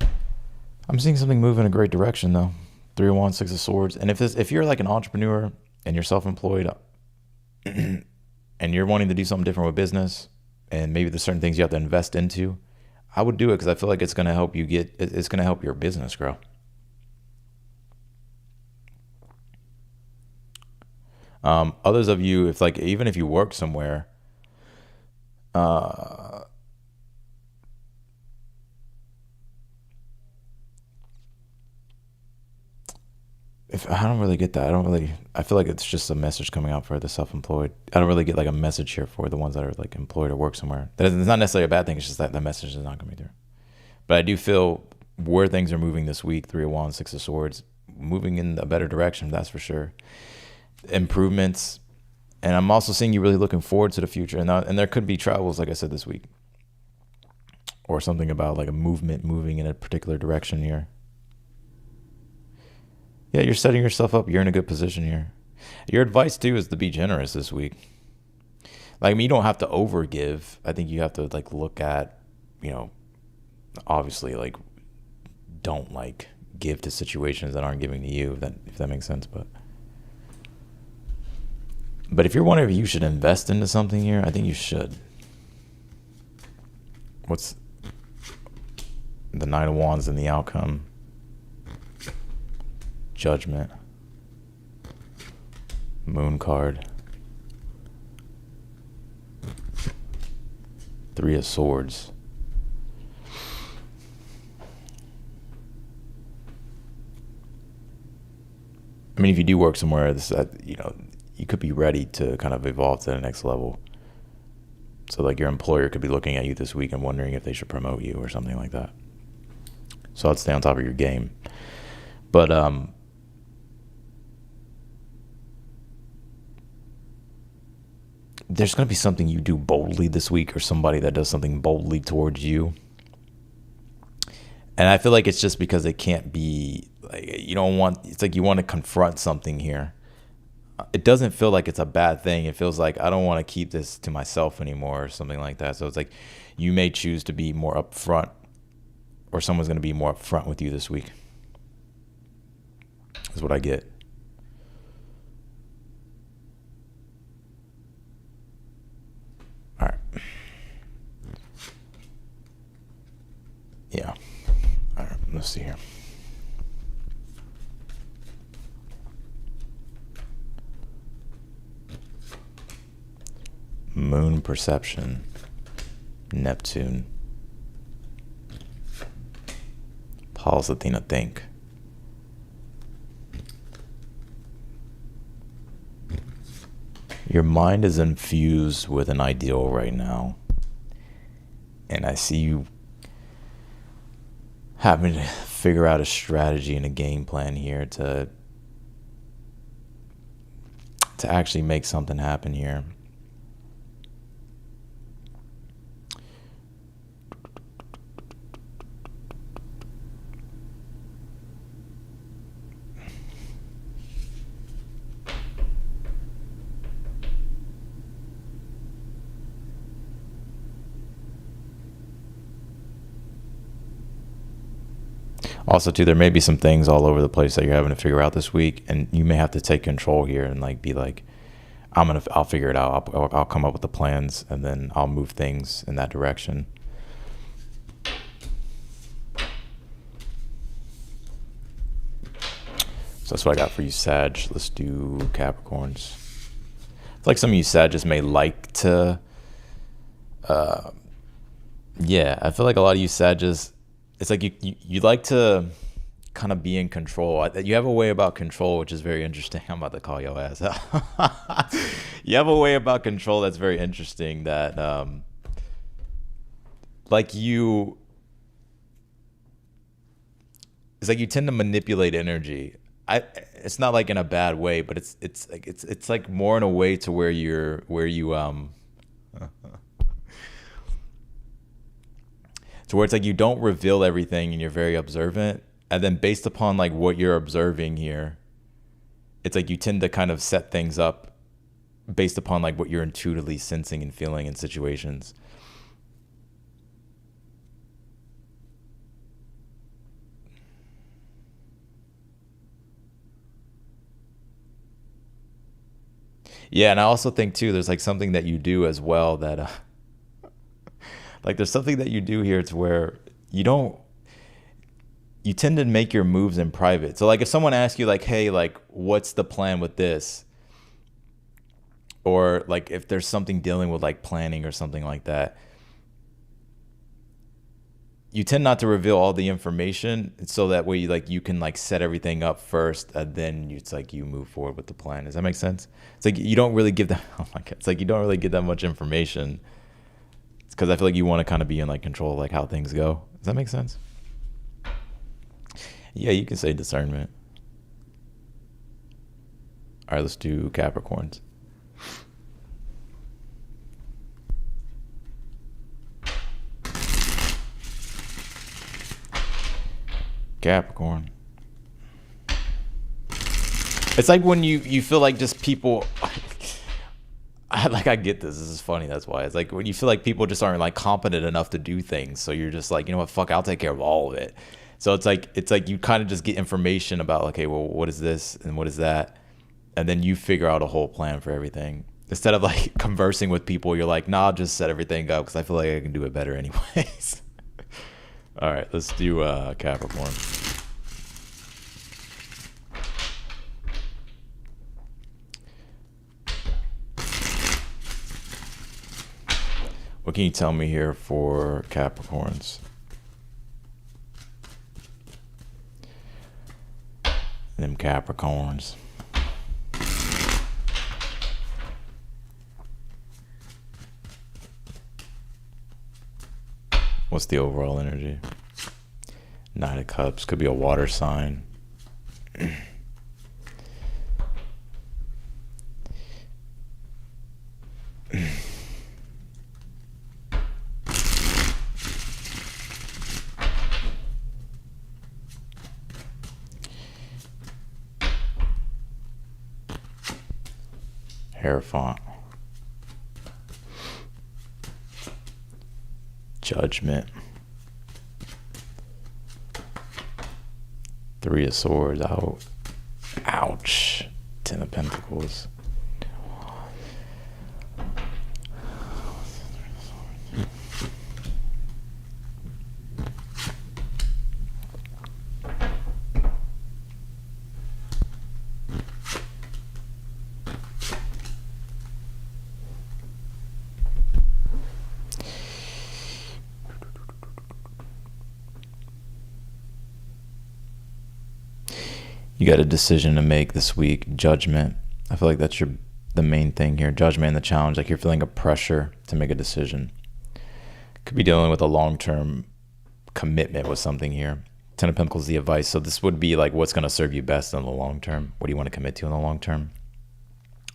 I'm seeing something move in a great direction though. Three of Wands, Six of Swords. And if you're like an entrepreneur and you're self-employed and you're wanting to do something different with business, and maybe there's certain things you have to invest into, I would do it because I feel like it's going to help it's going to help your business grow. Others of you, if like, even if you work somewhere, if I don't really get that, I feel like it's just a message coming out for the self-employed. I don't really get like a message here for the ones that are like employed or work somewhere. It's not necessarily a bad thing. It's just that the message is not coming through. But I do feel where things are moving this week, Three of Wands, Six of Swords, moving in a better direction. That's for sure. Improvements. And I'm also seeing you really looking forward to the future. And there could be travels, like I said, this week. Or something about like a moving in a particular direction here. Yeah, you're setting yourself up. You're in a good position here. Your advice too is to be generous this week. Like, I mean, you don't have to overgive. I think you have to like look at, obviously like don't like give to situations that aren't giving to you, if that makes sense. But if you're wondering if you should invest into something here, I think you should. What's the Nine of Wands and the outcome? Judgment. Moon card. Three of Swords. I mean, if you do work somewhere, you could be ready to kind of evolve to the next level. So like your employer could be looking at you this week and wondering if they should promote you or something like that. So I'd stay on top of your game. But there's going to be something you do boldly this week, or somebody that does something boldly towards you. And I feel like it's just because it can't be like, it's like you want to confront something here. It doesn't feel like it's a bad thing. It feels like I don't want to keep this to myself anymore or something like that. So it's like you may choose to be more upfront, or someone's going to be more upfront with you this week. Is what I get. All right. Yeah. All right. Let's see here. Moon perception. Neptune. Pause, Athena, think. Your mind is infused with an ideal right now. And I see you having to figure out a strategy and a game plan here to actually make something happen here. Also, too, there may be some things all over the place that you're having to figure out this week, and you may have to take control here and like be like, I'll figure it out. I'll come up with the plans, and then I'll move things in that direction. So that's what I got for you, Sag. Let's do Capricorns. It's like some of you Sagittarius may like to, yeah, I feel like a lot of you Sagittarius, it's like you like to kind of be in control. You have a way about control, which is very interesting. I'm about to call your ass out. You have a way about control that's very interesting that, like you, it's like you tend to manipulate energy. It's not like in a bad way, but it's like more in a way to where you to where it's like you don't reveal everything and you're very observant, and then based upon like what you're observing here, it's like you tend to kind of set things up based upon like what you're intuitively sensing and feeling in situations. Yeah, and I also think too, there's like something that you do as well that, like there's something that you do here to where you tend to make your moves in private. So like if someone asks you like, hey, like what's the plan with this? Or like if there's something dealing with like planning or something like that, you tend not to reveal all the information so that way you can like set everything up first, and then it's like you move forward with the plan. Does that make sense? It's like you don't really give that oh my god, it's like you don't really get that much information. It's because I feel like you want to kind of be in like control of like how things go. Does that make sense? Yeah, you can say discernment. All right, let's do Capricorns. Capricorn. It's like when you feel like just people I get this is funny, that's why. It's like when you feel like people just aren't like competent enough to do things, so you're just like, you know what, fuck, I'll take care of all of it. So it's like you kind of just get information about, okay, well, what is this and what is that, and then you figure out a whole plan for everything instead of like conversing with people. You're like, nah, I'll just set everything up because I feel like I can do it better anyways. All right, let's do Capricorn. What can you tell me here for Capricorns? Them Capricorns. What's the overall energy? Knight of Cups. Could be a water sign. Hierophant. Judgment. Three of Swords out. Ouch. Ten of Pentacles. You got a decision to make this week. Judgment. I feel like that's the main thing here. Judgment and the challenge. Like you're feeling a pressure to make a decision. Could be dealing with a long-term commitment with something here. Ten of Pentacles, the advice. So this would be like what's going to serve you best in the long term. What do you want to commit to in the long term?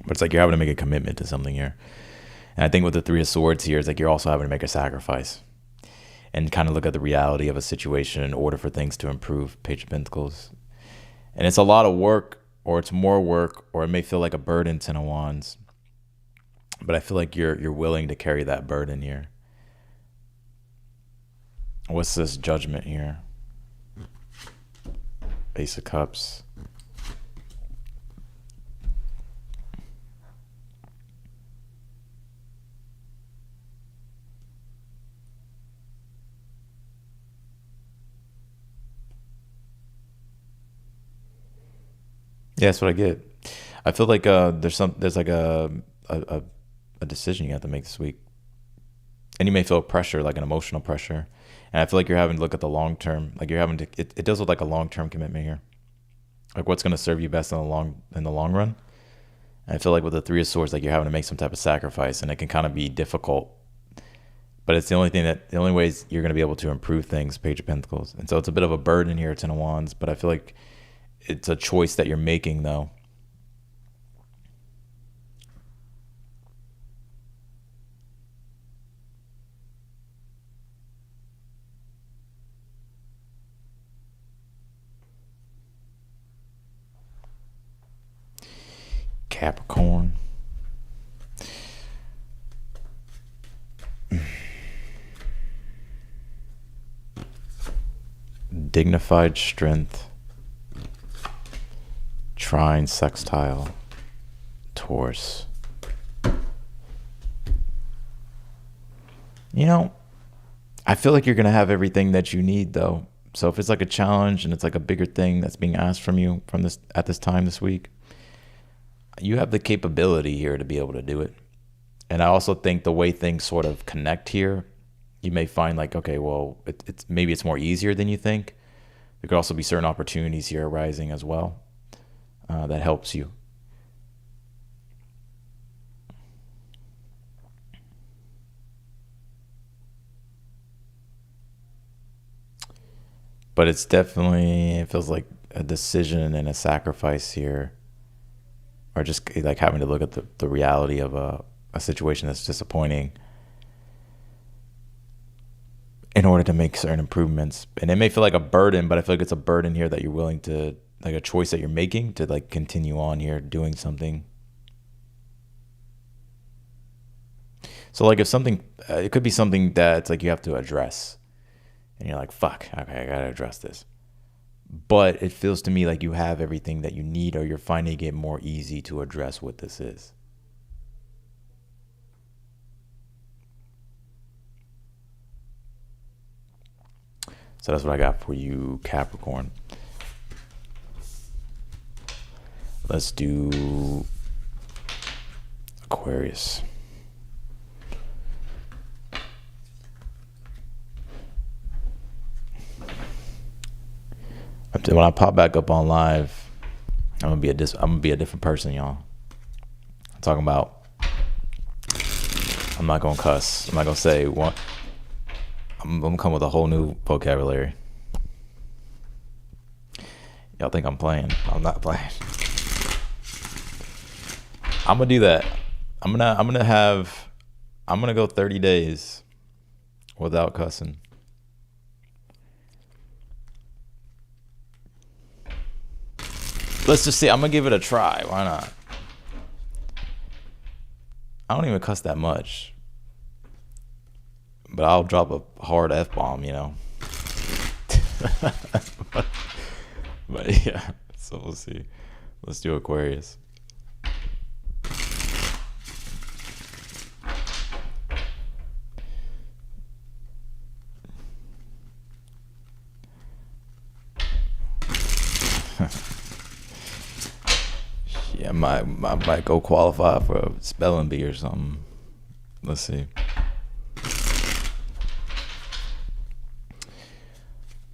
But it's like you're having to make a commitment to something here. And I think with the Three of Swords here, it's like you're also having to make a sacrifice and kind of look at the reality of a situation in order for things to improve. Page of Pentacles. And it's a lot of work, or it's more work, or it may feel like a burden, Ten of Wands. But I feel like you're willing to carry that burden here. What's this Judgment here? Ace of Cups. Yeah, that's what I get. I feel like there's like a decision you have to make this week. And you may feel pressure, like an emotional pressure. And I feel like you're having to look at the long term. Like you're having to, it deals with like a long-term commitment here. Like what's going to serve you best in the long run. And I feel like with the Three of Swords, like you're having to make some type of sacrifice, and it can kind of be difficult. But it's the only ways you're going to be able to improve things, Page of Pentacles. And so it's a bit of a burden here, Ten of Wands, but I feel like it's a choice that you're making though. Capricorn. Dignified strength. Trine, sextile, Taurus. You know, I feel like you're going to have everything that you need though. So if it's like a challenge and it's like a bigger thing that's being asked from you at this time this week, you have the capability here to be able to do it. And I also think the way things sort of connect here, you may find like, okay, well, maybe it's more easier than you think. There could also be certain opportunities here arising as well that helps you. But it feels like a decision and a sacrifice here. Or just like having to look at the reality of a situation that's disappointing in order to make certain improvements. And it may feel like a burden, but I feel like it's a burden here that you're willing to, like a choice that you're making to like continue on here doing something. So like if something, it could be something that's like you have to address and you're like, fuck, okay, I gotta address this. But it feels to me like you have everything that you need, or you're finding it more easy to address what this is. So that's what I got for you, Capricorn. Let's do Aquarius. When I pop back up on live, I'm gonna be a different person, y'all. I'm talking about. I'm not gonna cuss. I'm not gonna say what. I'm gonna come with a whole new vocabulary. Y'all think I'm playing? I'm not playing. I'm gonna do that. I'm gonna go 30 days without cussing. Let's just see. I'm gonna give it a try. Why not? I don't even cuss that much, but I'll drop a hard F-bomb, you know. but yeah, so we'll see. Let's do Aquarius. Yeah, might go qualify for a spelling bee or something. Let's see.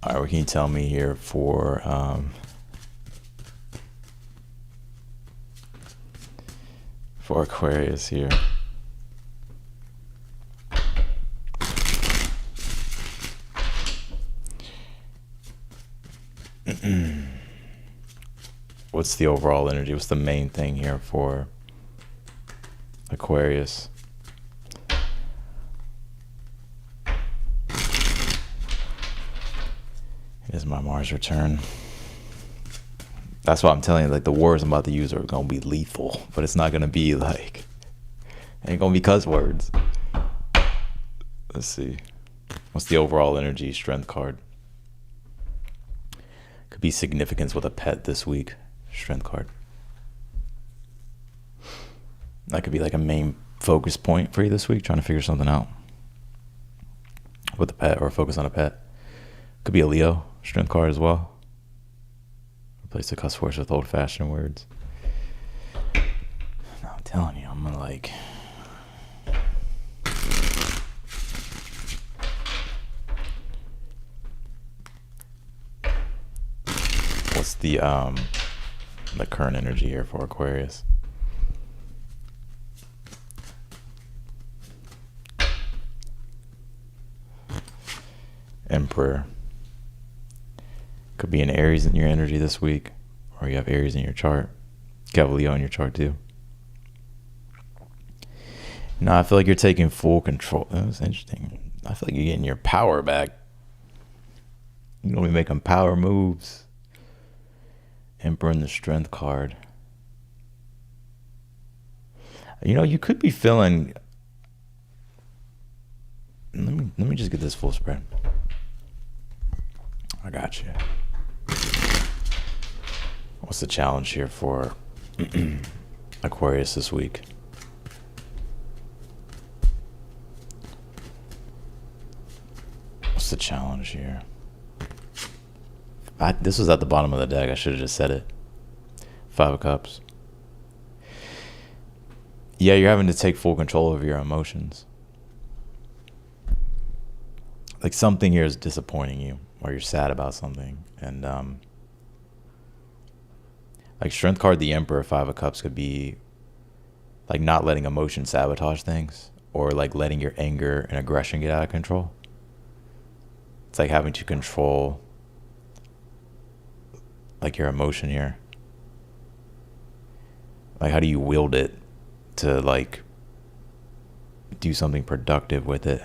All right, what can you tell me here for for Aquarius here. What's the overall energy? What's the main thing here for Aquarius? Here's my Mars return. That's what I'm telling you. Like, the words I'm about to use are gonna be lethal, but it's not gonna be like, it ain't gonna be cuss words. Let's see. What's the overall energy? Strength card. Could be significance with a pet this week. Strength card. That could be like a main focus point for you this week, trying to figure something out with a pet or focus on a pet. Could be a Leo strength card as well. Replace the cuss words with old-fashioned words. No, I'm telling you, I'm gonna like. What's the current energy here for Aquarius? Emperor. Could be an Aries in your energy this week, or you have Aries in your chart. You could have Leo in your chart too. No, I feel like you're taking full control. That's interesting. I feel like you're getting your power back. You're gonna be making power moves. Emperor in the Strength card. You know, you could be feeling. Let me just get this full spread. I got you. What's the challenge here for Aquarius this week? What's the challenge here? This was at the bottom of the deck. I should have just said it. 5 of Cups. Yeah, you're having to take full control of your emotions. Like, something here is disappointing you, or you're sad about something. And like, Strength card, the Emperor, 5 of Cups could be like not letting emotion sabotage things, or like letting your anger and aggression get out of control. It's like having to control like your emotion here. Like, how do you wield it to like do something productive with it?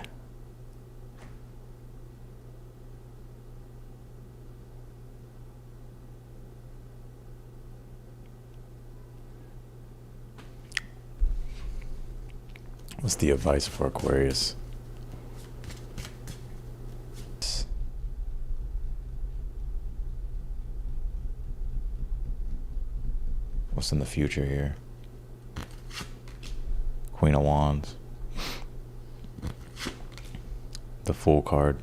What's the advice for Aquarius? What's in the future here? Queen of Wands. The Fool card.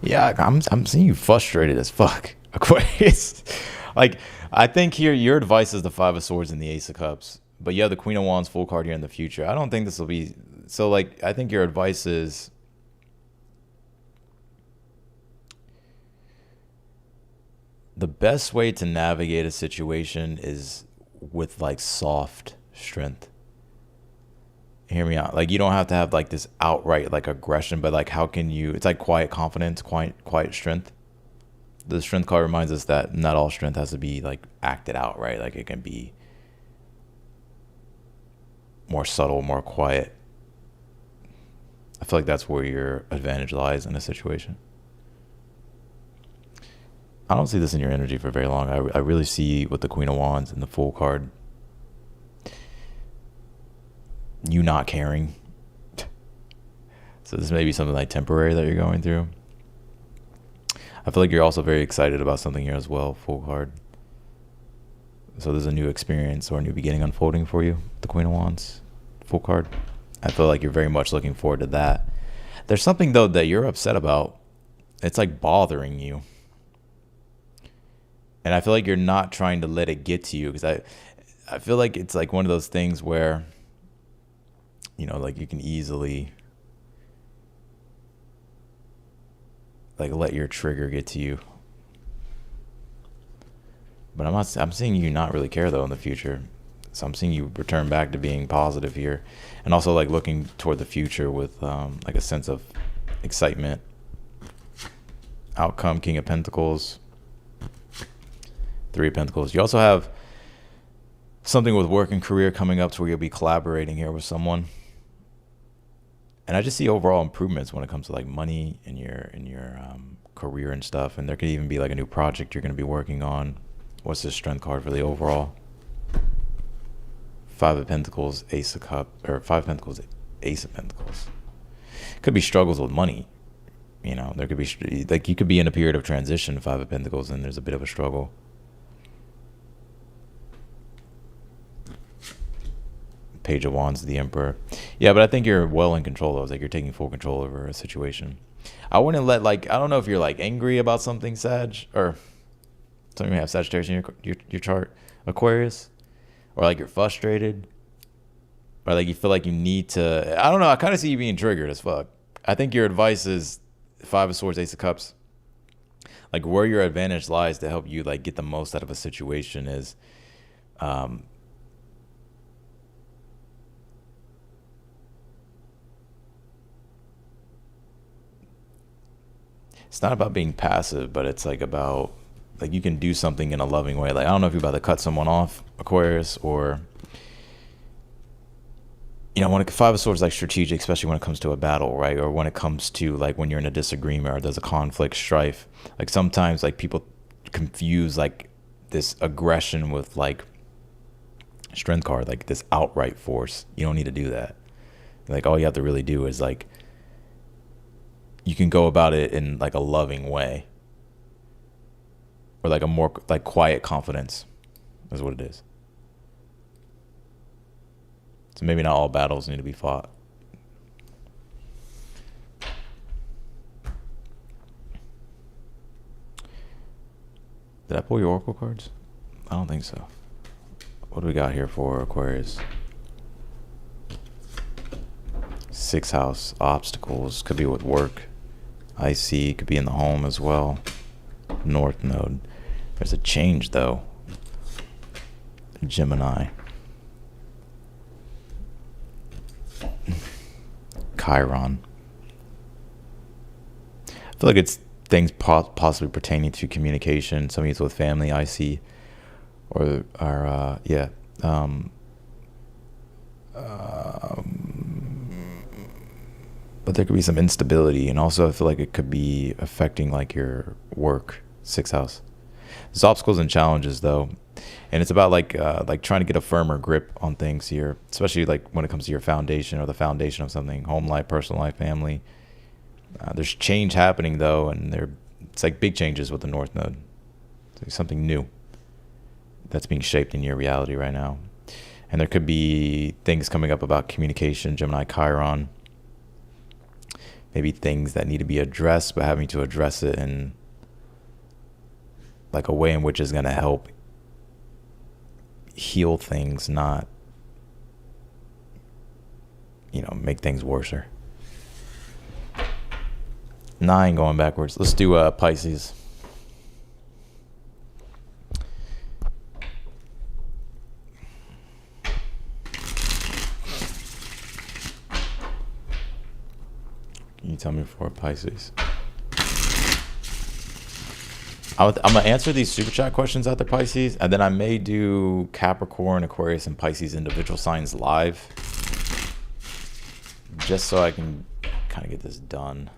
Yeah, I'm seeing you frustrated as fuck, Aquarius. Like, I think here your advice is the 5 of Swords and the Ace of Cups. But yeah, the Queen of Wands full card here in the future. I don't think this will be so. Like, I think your advice is the best way to navigate a situation is with like soft strength. Hear me out. Like, you don't have to have like this outright like aggression, but like, how can you? It's like quiet confidence, quiet strength. The Strength card reminds us that not all strength has to be like acted out, right? Like, it can be more subtle, more quiet. I feel like that's where your advantage lies in a situation. I don't see this in your energy for very long. I really see with the Queen of Wands and the Fool card, you not caring. So this may be something like temporary that you're going through. I feel like you're also very excited about something here as well, Fool card. So there's a new experience or a new beginning unfolding for you, the Queen of Wands, Fool card. I feel like you're very much looking forward to that. There's something, though, that you're upset about. It's like bothering you. And I feel like you're not trying to let it get to you, because I feel like it's like one of those things where like you can easily like let your trigger get to you. But I'm seeing you not really care though in the future. So I'm seeing you return back to being positive here, and also like looking toward the future with like a sense of excitement. Outcome, King of Pentacles, Three of Pentacles. You also have something with work and career coming up to where you'll be collaborating here with someone. And I just see overall improvements when it comes to like money in your career and stuff. And there could even be like a new project you're going to be working on. What's the strength card for the overall? Five of Pentacles, Ace of Cups, or Five of Pentacles, Ace of Pentacles. Could be struggles with money. There could be like you could be in a period of transition, Five of Pentacles, and there's a bit of a struggle. Page of Wands, the Emperor. Yeah, but I think you're well in control. It's like you're taking full control over a situation. I wouldn't let I don't know if you're like angry about something, Sag, or some of you have Sagittarius in your chart, Aquarius, or like you're frustrated, or like you feel like you need to. I don't know. I kind of see you being triggered as fuck. I think your advice is Five of Swords, Ace of Cups. Like where your advantage lies to help you like get the most out of a situation is it's not about being passive, but it's like about like you can do something in a loving way. Like I don't know if you're about to cut someone off, Aquarius, or when Five of Swords is like strategic, especially when it comes to a battle, right? Or when it comes to like when you're in a disagreement or there's a conflict, strife. Like sometimes like people confuse like this aggression with like strength card, like this outright force. You don't need to do that. Like all you have to really do is like you can go about it in like a loving way, or like a more like quiet confidence is what it is. So maybe not all battles need to be fought. Did I pull your oracle cards? I don't think so. What do we got here for Aquarius? Sixth house, obstacles. Could be with work. IC could be in the home as well. North node. There's a change though. Gemini. Chiron. I feel like it's things possibly pertaining to communication. Some of it's with family, IC, or yeah. But there could be some instability, and also I feel like it could be affecting like your work, sixth house. There's obstacles and challenges though, and it's about like trying to get a firmer grip on things here, especially like when it comes to your foundation or the foundation of something, home life, personal life, family. There's change happening though, and it's like big changes with the North Node. It's like something new that's being shaped in your reality right now, and there could be things coming up about communication, Gemini, Chiron. Maybe things that need to be addressed, but having to address it in like a way in which is going to help heal things, not, make things worser. 9 going backwards. Let's do Pisces. Can you tell me for Pisces? I'm going to answer these super chat questions out there, Pisces, and then I may do Capricorn, Aquarius, and Pisces individual signs live, just so I can kind of get this done.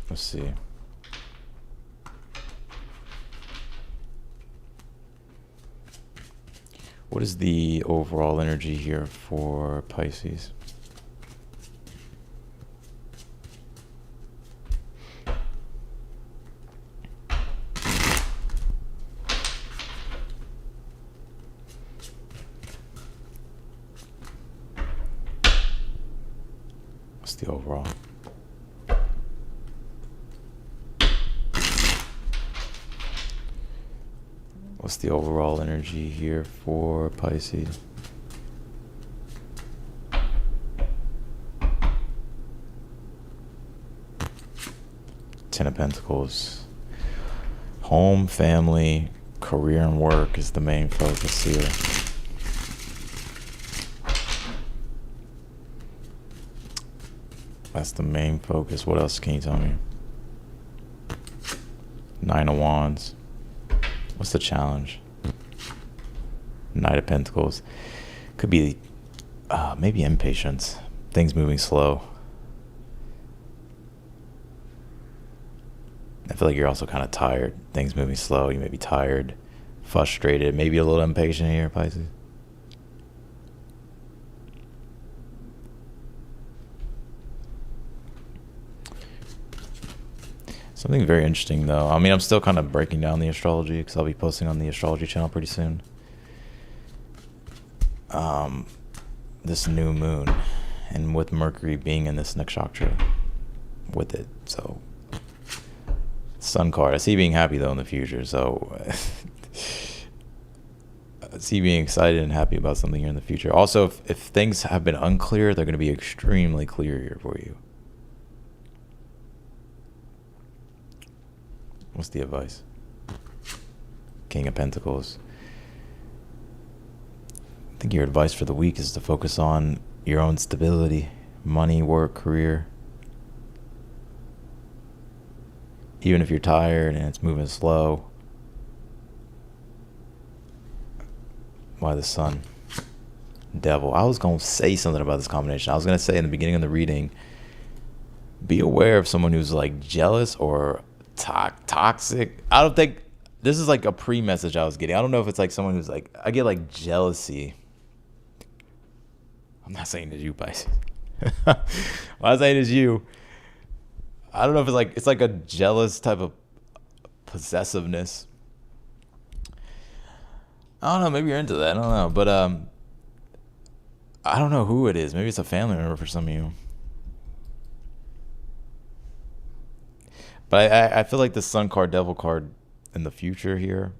Let's see. What is the overall energy here for Pisces? What's the overall? What's the overall energy here for Pisces? Ten of Pentacles. Home, family, career, and work is the main focus here. That's the main focus. What else can you tell me? Nine of Wands. What's the challenge? Knight of Pentacles. Could be maybe impatience. Things moving slow. I feel like you're also kind of tired. Things moving slow. You may be tired, frustrated, maybe a little impatient here, Pisces. Something very interesting, though. I mean, I'm still kind of breaking down the astrology because I'll be posting on the astrology channel pretty soon. This new moon, and with Mercury being in this nakshatra with it, so Sun card. I see you being happy though in the future, so I see you being excited and happy about something here in the future. Also, if things have been unclear, they're going to be extremely clear here for you. What's the advice? King of Pentacles. I think your advice for the week is to focus on your own stability, money, work, career. Even if you're tired and it's moving slow. Why the Sun? Devil. I was going to say something about this combination. I was going to say in the beginning of the reading, be aware of someone who's like jealous or toxic. I don't think this is like a pre-message I was getting. I don't know if it's like someone who's like, I get like jealousy. I'm not saying it's you, Pisces. I'm saying it's you. I don't know if it's like a jealous type of possessiveness. I don't know. Maybe you're into that. I don't know. But I don't know who it is. Maybe it's a family member for some of you. But I feel like the Sun card, Devil card in the future here.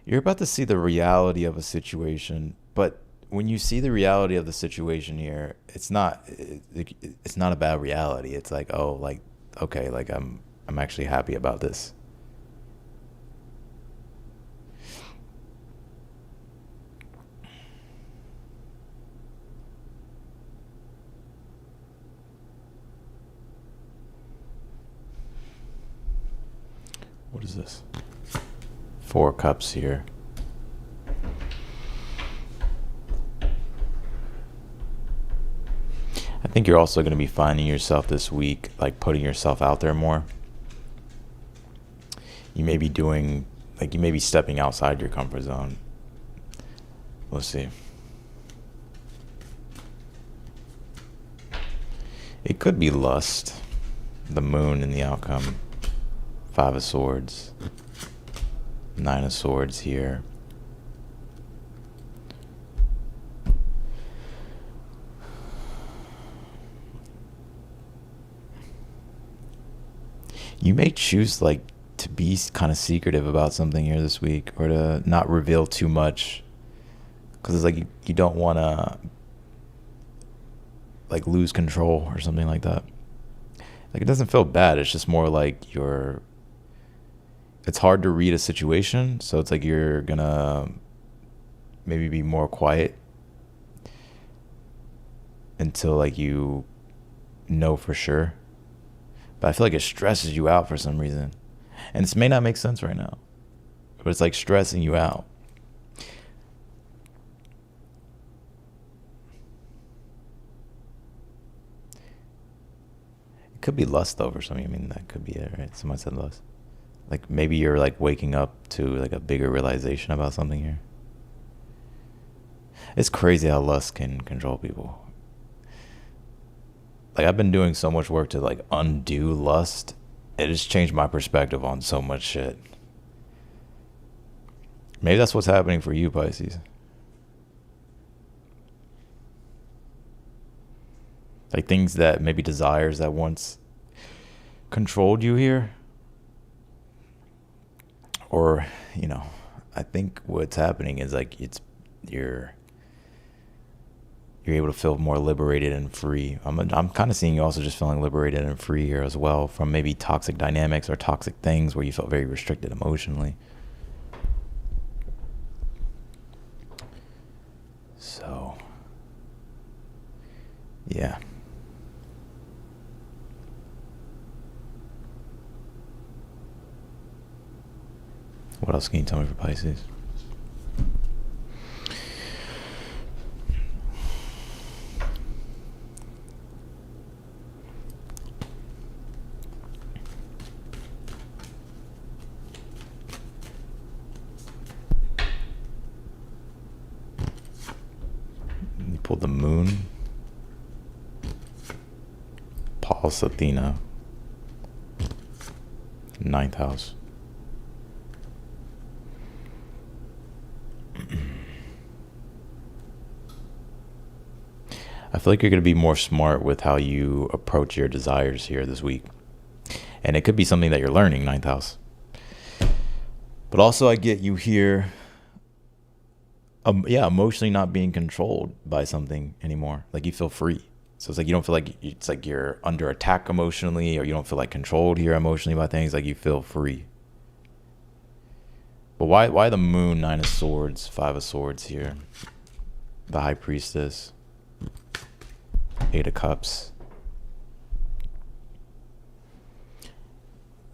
You're about to see the reality of a situation, but when you see the reality of the situation here, it's not a bad reality. It's like, oh, like, okay, like I'm actually happy about this. What is this? Four Cups here. I think you're also going to be finding yourself this week, like putting yourself out there more. You may be doing, like you may be stepping outside your comfort zone. Let's see. It could be lust, the moon in the outcome. Five of Swords. Nine of Swords here. You may choose like to be kind of secretive about something here this week, or to not reveal too much, because it's like you don't want to like lose control or something like that. Like it doesn't feel bad. It's just more like it's hard to read a situation, so it's like you're gonna maybe be more quiet until like you know for sure. But I feel like it stresses you out for some reason. And this may not make sense right now, but it's like stressing you out. It could be lust though for some of you. I mean, that could be it, right? Someone said lust. Like maybe you're like waking up to like a bigger realization about something here. It's crazy how lust can control people. Like I've been doing so much work to like undo lust. It has changed my perspective on so much shit. Maybe that's what's happening for you, Pisces. Like things that maybe desires that once controlled you here. Or, you know, I think what's happening is like you're you're able to feel more liberated and free. I'm kind of seeing you also just feeling liberated and free here as well from maybe toxic dynamics or toxic things where you felt very restricted emotionally. So, yeah. What else can you tell me for Pisces? You pulled the moon. Pulse, Athena. Ninth house. I feel like you're going to be more smart with how you approach your desires here this week. And it could be something that you're learning, ninth house. But also I get you here, emotionally not being controlled by something anymore. Like you feel free. So it's like you don't feel like it's like you're under attack emotionally, or you don't feel like controlled here emotionally by things. Like you feel free. But why the moon, nine of swords, five of swords here? The high priestess. Eight of Cups.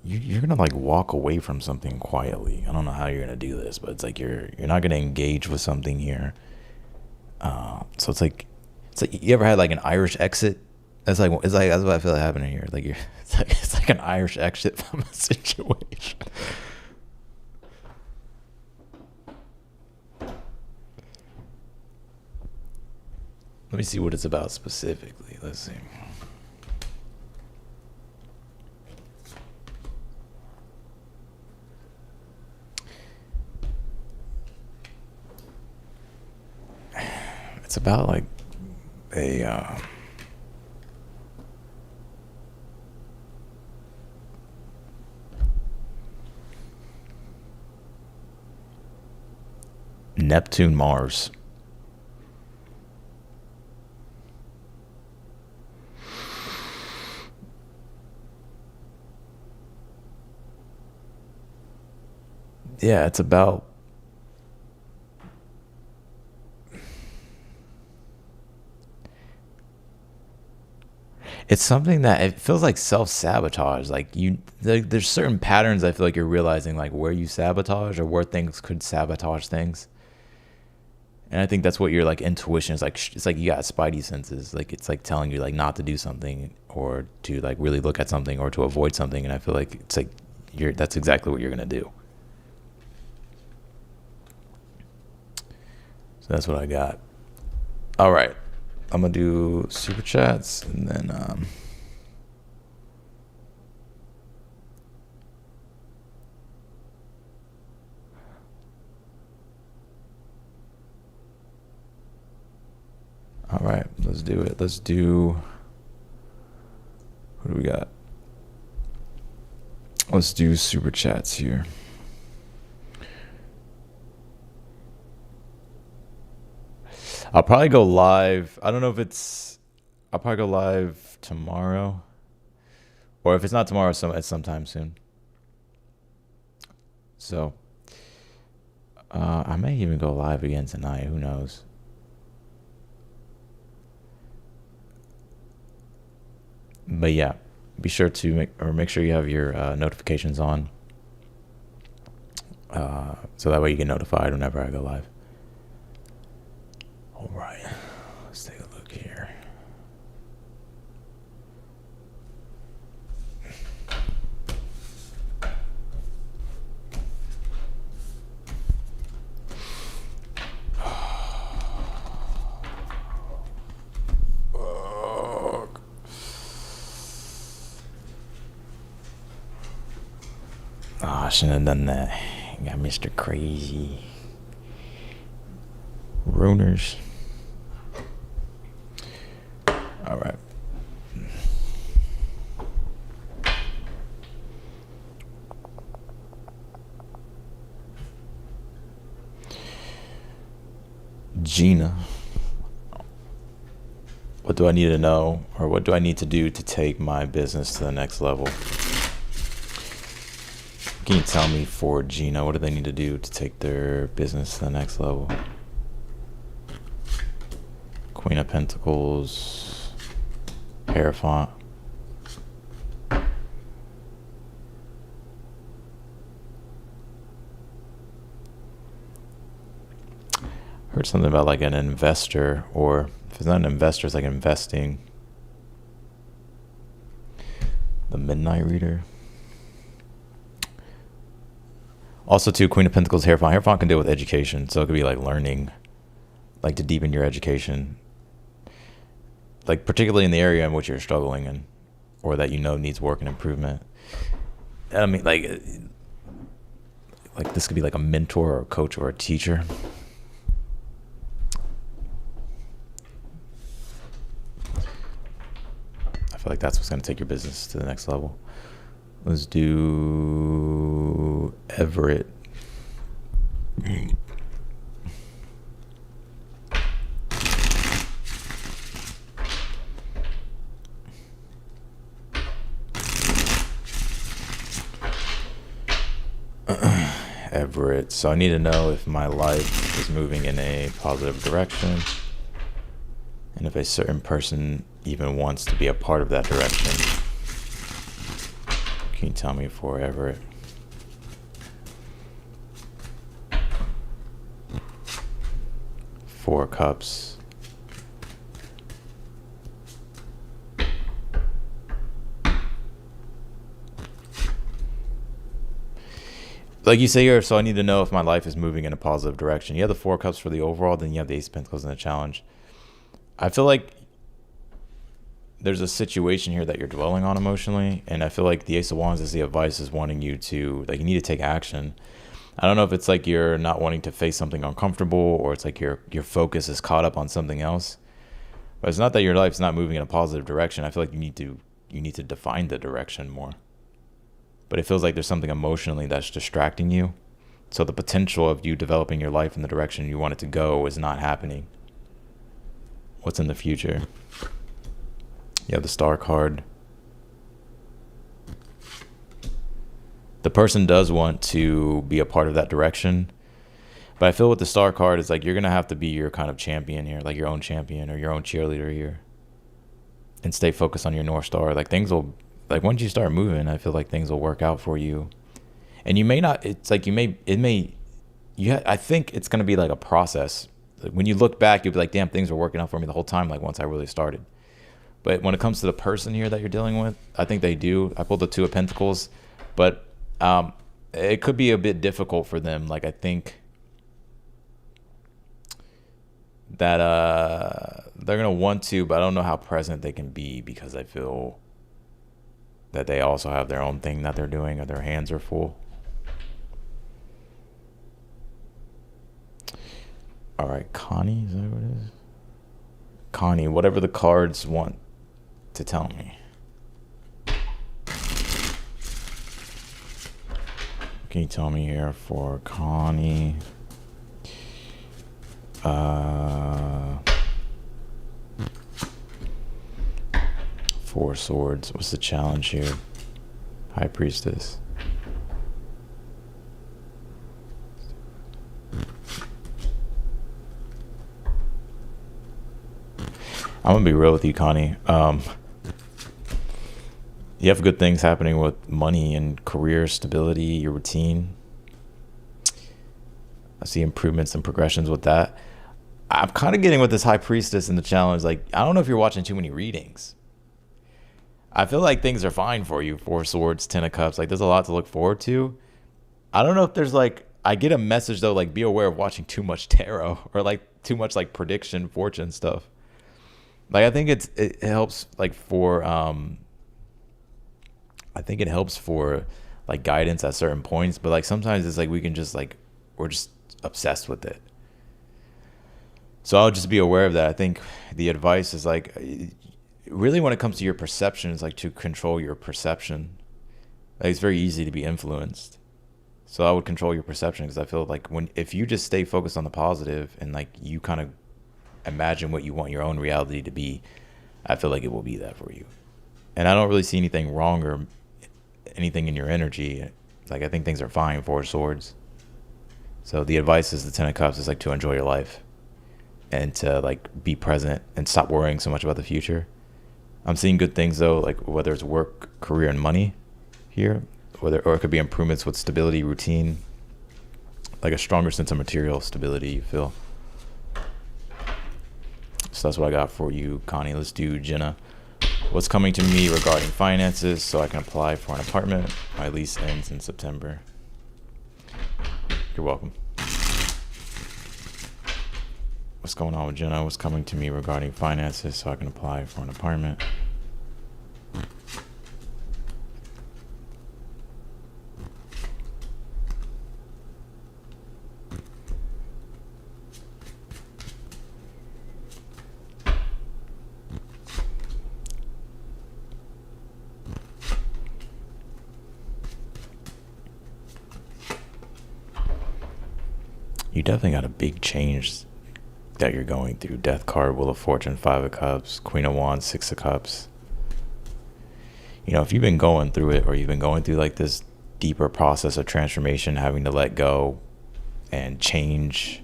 You're gonna like walk away from something quietly. I don't know how you're gonna do this, but it's like you're not gonna engage with something here. So it's like you ever had like an Irish exit? That's what I feel like happening here. Like it's like an Irish exit from a situation. Let me see what it's about specifically. Let's see. It's about like a Neptune, Mars. Yeah, it's about it's something that it feels like self-sabotage. There's certain patterns I feel like you're realizing, like where you sabotage or where things could sabotage things. And I think that's what your like intuition is like. It's like you got spidey senses. Like it's like telling you like not to do something or to like really look at something or to avoid something. And I feel like it's like that's exactly what you're gonna do. So that's what I got. All right, I'm gonna do super chats and then all right, let's do it. Let's do, what do we got? Let's do super chats here. I'll probably go live. I don't know if I'll probably go live tomorrow. Or if it's not tomorrow, it's sometime soon. So, I may even go live again tonight. Who knows? But yeah, be sure to make sure you have your notifications on, so that way you get notified whenever I go live. All right, let's take a look here. I shouldn't have done that. Got Mr. Crazy. Runers. All right. Gina. do I need to know, or what do I need to do to take my business to the next level? Can you tell me for Gina, what do they need to do to take their business to the next level? Queen of Pentacles, Hierophant. Heard something about like an investor, or if it's not an investor, it's like investing. The Midnight Reader. Also, too, Queen of Pentacles, Hierophant. Hierophant can deal with education, so it could be like learning, like to deepen your education, like particularly in the area in which you're struggling in, or that you know needs work and improvement. I mean, like this could be like a mentor or a coach or a teacher. I feel like that's what's going to take your business to the next level. Let's do Everett. Everett. So I need to know if my life is moving in a positive direction, and if a certain person even wants to be a part of that direction. Can you tell me for Everett? Four Cups. Like you say here, so I need to know if my life is moving in a positive direction. You have the Four Cups for the overall, then you have the Ace of Pentacles in the challenge. I feel like there's a situation here that you're dwelling on emotionally, and I feel like the Ace of Wands is the advice is wanting you to, like, you need to take action. I don't know if it's like you're not wanting to face something uncomfortable, or it's like your focus is caught up on something else. But it's not that your life's not moving in a positive direction. I feel like you need to define the direction more. But it feels like there's something emotionally that's distracting you. So the potential of you developing your life in the direction you want it to go is not happening. What's in the future? You have the Star card. The person does want to be a part of that direction. But I feel with the Star card, it's like you're going to have to be your kind of champion here, like your own champion or your own cheerleader here. And stay focused on your North Star. Like things will, like once you start moving, I feel like things will work out for you. And you may not, it's like I think it's going to be like a process. Like when you look back, you'll be like, damn, things were working out for me the whole time, like once I really started. But when it comes to the person here that you're dealing with, I think they do. I pulled the Two of Pentacles, but it could be a bit difficult for them. Like I think that they're going to want to, but I don't know how present they can be, because I feel that they also have their own thing that they're doing, or their hands are full. All right, Connie, is that what it is? Connie, whatever the cards want to tell me. Can you tell me here for Connie? Four Swords. What's the challenge here? High Priestess. I'm gonna be real with you, Connie. You have good things happening with money and career stability, your routine. I see improvements and progressions with that. I'm kind of getting with this High Priestess in the challenge. Like, I don't know if you're watching too many readings. I feel like things are fine for you. Four Swords, Ten of Cups. Like, there's a lot to look forward to. I don't know if there's like, I get a message though, like be aware of watching too much tarot, or like too much like prediction, fortune stuff. Like, I think it helps like for, I think it helps for like guidance at certain points, but like sometimes it's like we can just like, we're just obsessed with it. So I'll just be aware of that. I think the advice is like, really when it comes to your perception, is like to control your perception. Like, it's very easy to be influenced. So I would control your perception, because I feel like if you just stay focused on the positive and like you kind of imagine what you want your own reality to be, I feel like it will be that for you. And I don't really see anything wrong or anything in your energy. Like, I think things are fine. Four of Swords. So the advice is the Ten of Cups is like to enjoy your life and to like be present and stop worrying so much about the future. I'm seeing good things though, like whether it's work, career, and money here, or it could be improvements with stability, routine, like a stronger sense of material stability. You feel. So that's what I got for you, Connie. Let's do Jenna. What's coming to me regarding finances so I can apply for an apartment? My lease ends in September. You're welcome. What's going on with Jenna? What's coming to me regarding finances so I can apply for an apartment? You definitely got a big change that you're going through. Death card, Wheel of Fortune, Five of Cups, Queen of Wands, Six of Cups. You know, if you've been going through it, or you've been going through like this deeper process of transformation, having to let go and change,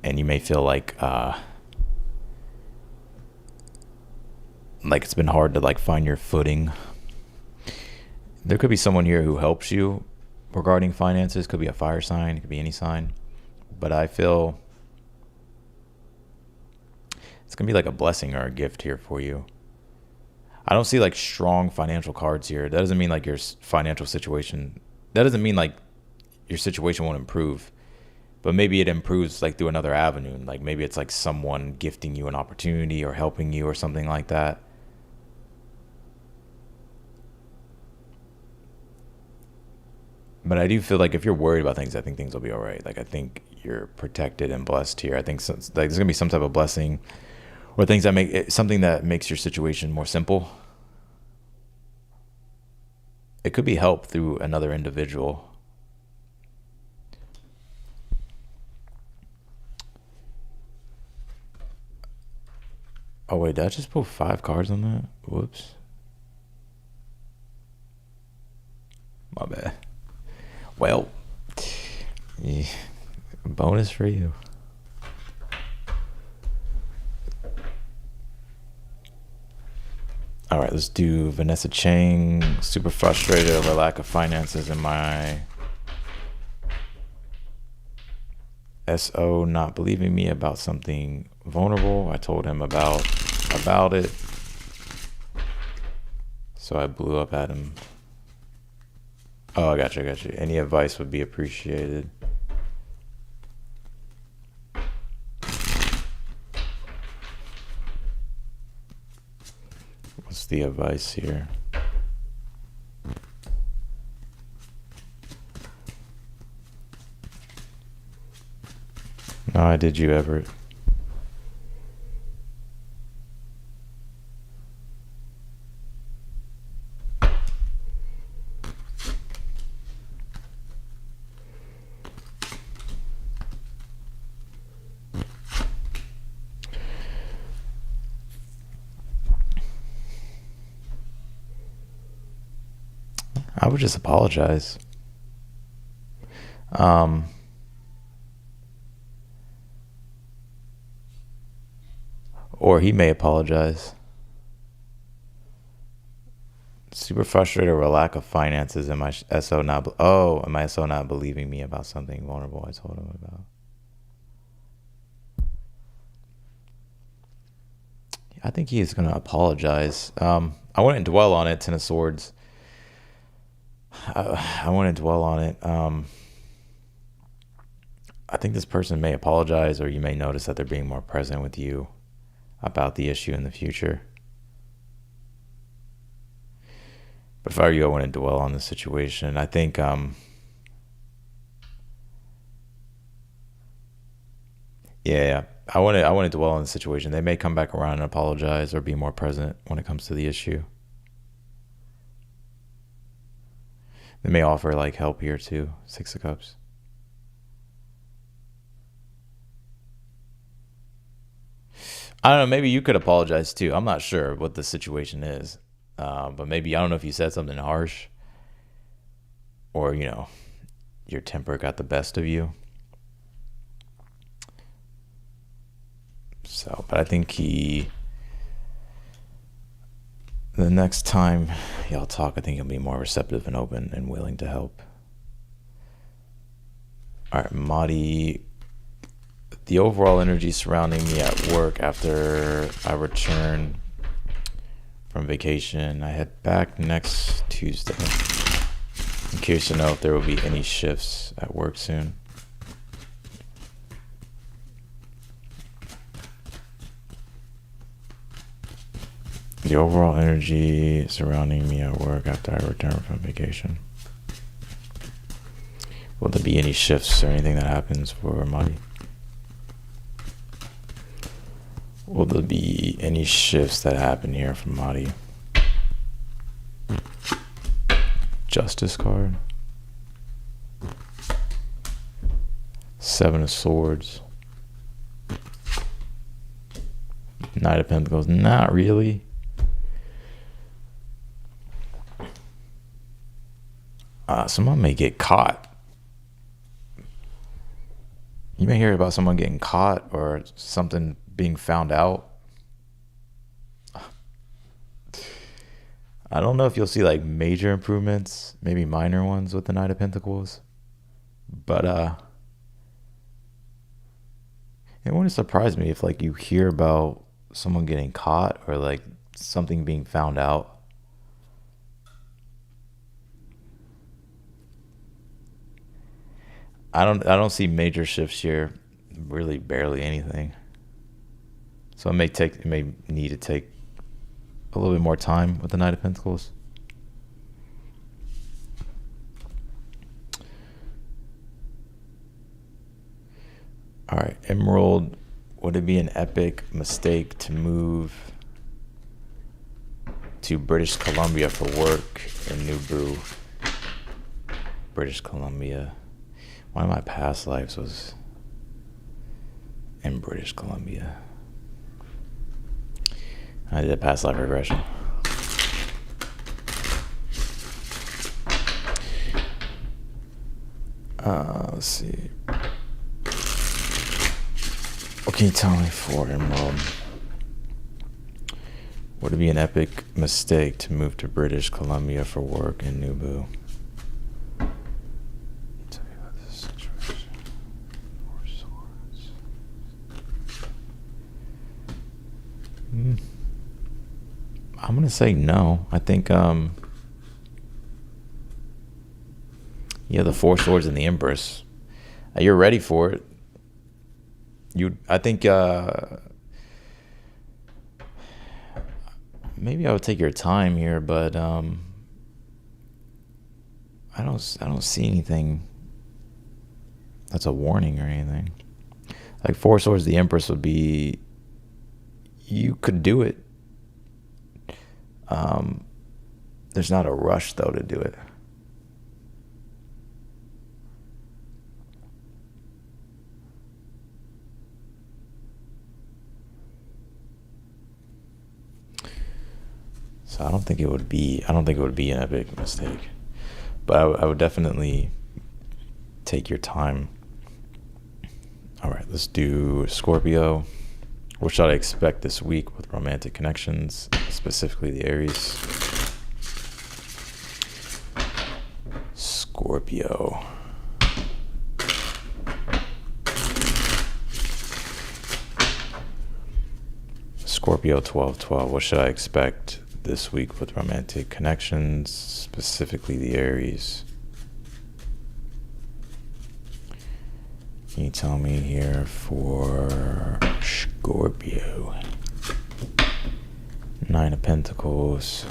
and you may feel like it's been hard to like find your footing. There could be someone here who helps you regarding finances. Could be a fire sign, it could be any sign. But I feel it's going to be like a blessing or a gift here for you. I don't see like strong financial cards here. That doesn't mean like your financial situation, that doesn't mean like your situation won't improve. But maybe it improves like through another avenue. Like maybe it's like someone gifting you an opportunity or helping you or something like that. But I do feel like if you're worried about things, I think things will be all right. Like I think you're protected and blessed here. I think like there's gonna be some type of blessing, or things that make it something that makes your situation more simple. It could be help through another individual. Oh wait, did I just pull 5 cards on that? Whoops. My bad. Well, yeah, bonus for you. All right, let's do Vanessa Chang. Super frustrated over lack of finances in my SO not believing me about something vulnerable. I told him about it. So I blew up at him. Oh, I got you. Any advice would be appreciated. What's the advice here? No, I did you, Everett. I would just apologize. Or he may apologize. Super frustrated over lack of finances and my SO my SO not believing me about something vulnerable I told him about. I think he is going to apologize. I wouldn't dwell on it. Ten of Swords. I wouldn't dwell on it. I think this person may apologize, or you may notice that they're being more present with you about the issue in the future. But if I were you, I wouldn't dwell on the situation. I think yeah, I wouldn't dwell on the situation. They may come back around and apologize or be more present when it comes to the issue. They may offer like help here too. Six of Cups. I don't know. Maybe you could apologize too. I'm not sure what the situation is, but maybe I don't know if you said something harsh, or your temper got the best of you. So, but I think the next time y'all talk, I think he'll be more receptive and open and willing to help. All right, Marty. The overall energy surrounding me at work after I return from vacation. I head back next Tuesday. I'm curious to know if there will be any shifts at work soon. The overall energy surrounding me at work after I return from vacation. Will there be any shifts or anything that happens for Marty? Will there be any shifts that happen here for Marty? Justice card. Seven of Swords. Knight of Pentacles. Not really. Someone may get caught. You may hear about someone getting caught or something being found out. I don't know if you'll see like major improvements, maybe minor ones with the Knight of Pentacles. But it wouldn't surprise me if like you hear about someone getting caught or like something being found out. I don't see major shifts here, really barely anything. So it may need to take a little bit more time with the Knight of Pentacles. All right, Emerald, would it be an epic mistake to move to British Columbia for work in Nuboo? British Columbia. One of my past lives was in British Columbia. I did a past life regression. Let's see. What can you tell me for Emerald? Would it be an epic mistake to move to British Columbia for work in Nuboo? Tell me about this situation. Four Swords. I'm gonna say no. I think the Four Swords and the Empress. You're ready for it. I think maybe I would take your time here, but I don't see anything that's a warning or anything. Like Four Swords, the Empress would be, you could do it. There's not a rush though to do it. So I don't think it would be an epic mistake, but I would definitely take your time. All right, let's do Scorpio. What should I expect this week with romantic connections, specifically the Aries? Scorpio. Scorpio 12/12. What should I expect this week with romantic connections, specifically the Aries? Can you tell me here for Scorpio? Nine of Pentacles.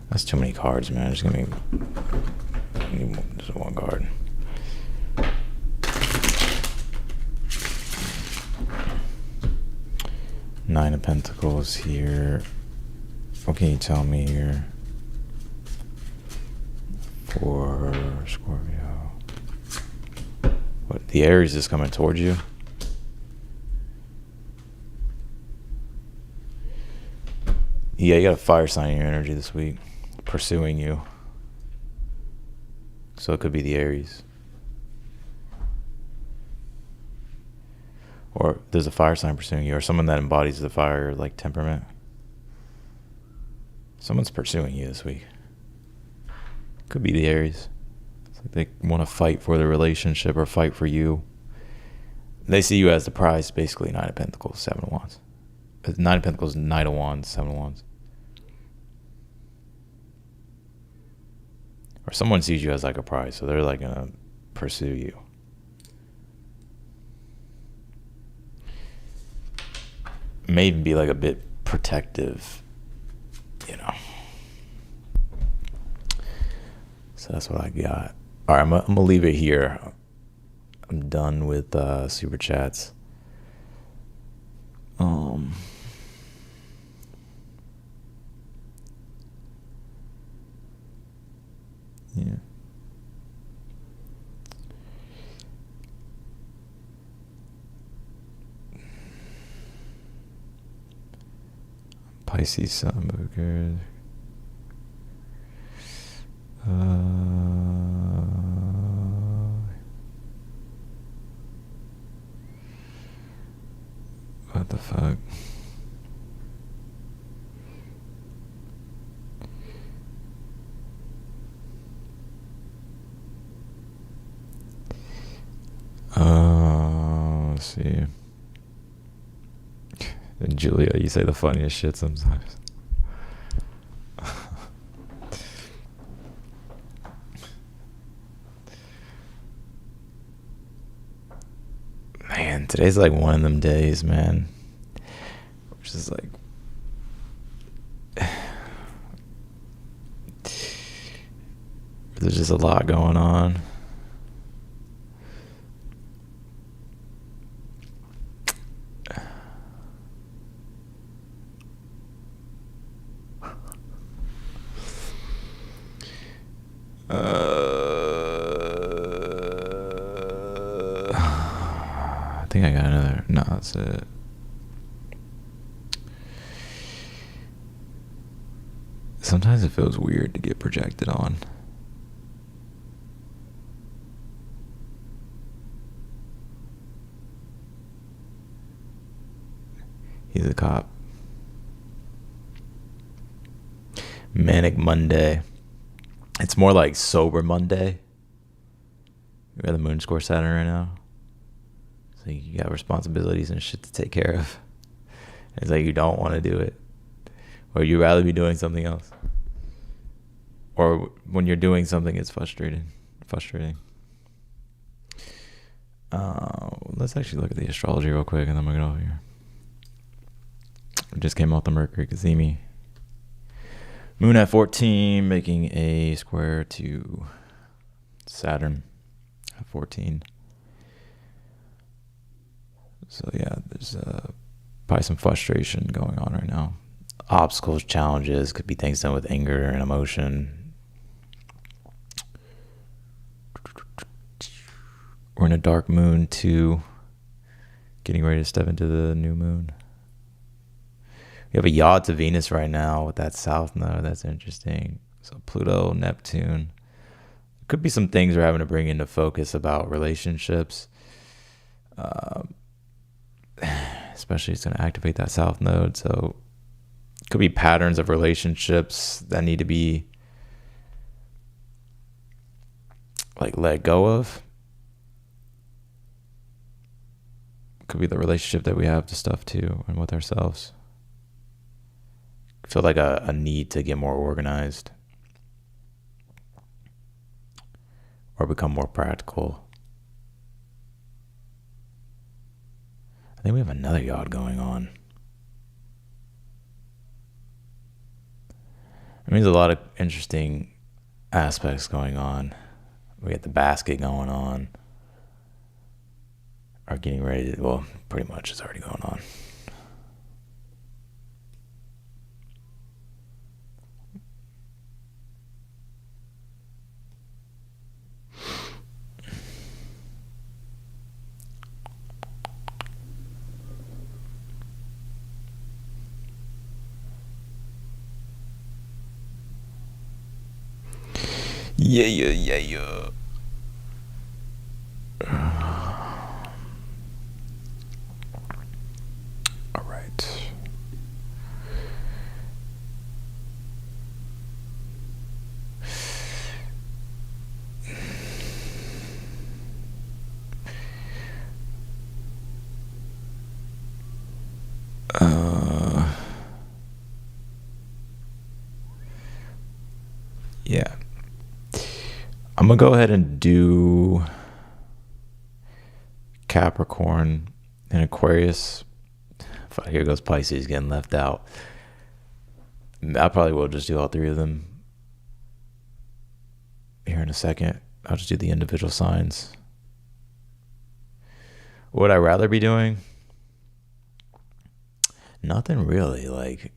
That's too many cards, man. Just give me just one card. Nine of Pentacles here. What can you tell me here for Scorpio? What, the Aries is coming towards you? Yeah, you got a fire sign in your energy this week pursuing you. So it could be the Aries. Or there's a fire sign pursuing you, or someone that embodies the fire like temperament. Someone's pursuing you this week. Could be the Aries. It's like they want to fight for the relationship or fight for you. They see you as the prize, basically. Nine of Pentacles, Seven of Wands. Nine of Pentacles, Knight of Wands, Seven of Wands. Or someone sees you as like a prize, so they're like gonna pursue you. May even be like a bit protective, you know. So that's what I got. All right, I'm gonna leave it here. I'm done with super chats. Yeah. Pisces Sun, Booker. What the fuck? Let's see. And Julia, you say the funniest shit sometimes. Man, today's like one of them days, man. Which is like, there's just a lot going on. I think I got another. No, that's it. Sometimes it feels weird to get projected on. He's a cop. Manic Monday. It's more like sober Monday. We got the moon score Saturn right now. So you got responsibilities and shit to take care of. It's like you don't want to do it. Or you'd rather be doing something else. Or when you're doing something, it's frustrating. Let's actually look at the astrology real quick and then we'll get over here. We just came off the Mercury Cazimi. Moon at 14, making a square to Saturn at 14. So yeah, there's probably some frustration going on right now. Obstacles, challenges, could be things done with anger and emotion. We're in a dark moon too, getting ready to step into the new moon. We have a yaw to Venus right now with that south node. That's interesting. So Pluto, Neptune. Could be some things we're having to bring into focus about relationships. Especially it's going to activate that south node. So it could be patterns of relationships that need to be like let go of. Could be the relationship that we have to stuff too and with ourselves. Feel like a need to get more organized or become more practical. I think we have another yod going on. I mean, there's a lot of interesting aspects going on. We got the basket going on. Are getting ready to, well, pretty much it's already going on. Yeah, yeah, yeah, yeah. All right. Uh, yeah. I'm gonna go ahead and do Capricorn and Aquarius. Fuck, here goes Pisces getting left out. I probably will just do all three of them here in a second. I'll just do the individual signs. What would I rather be doing? Nothing really. Like,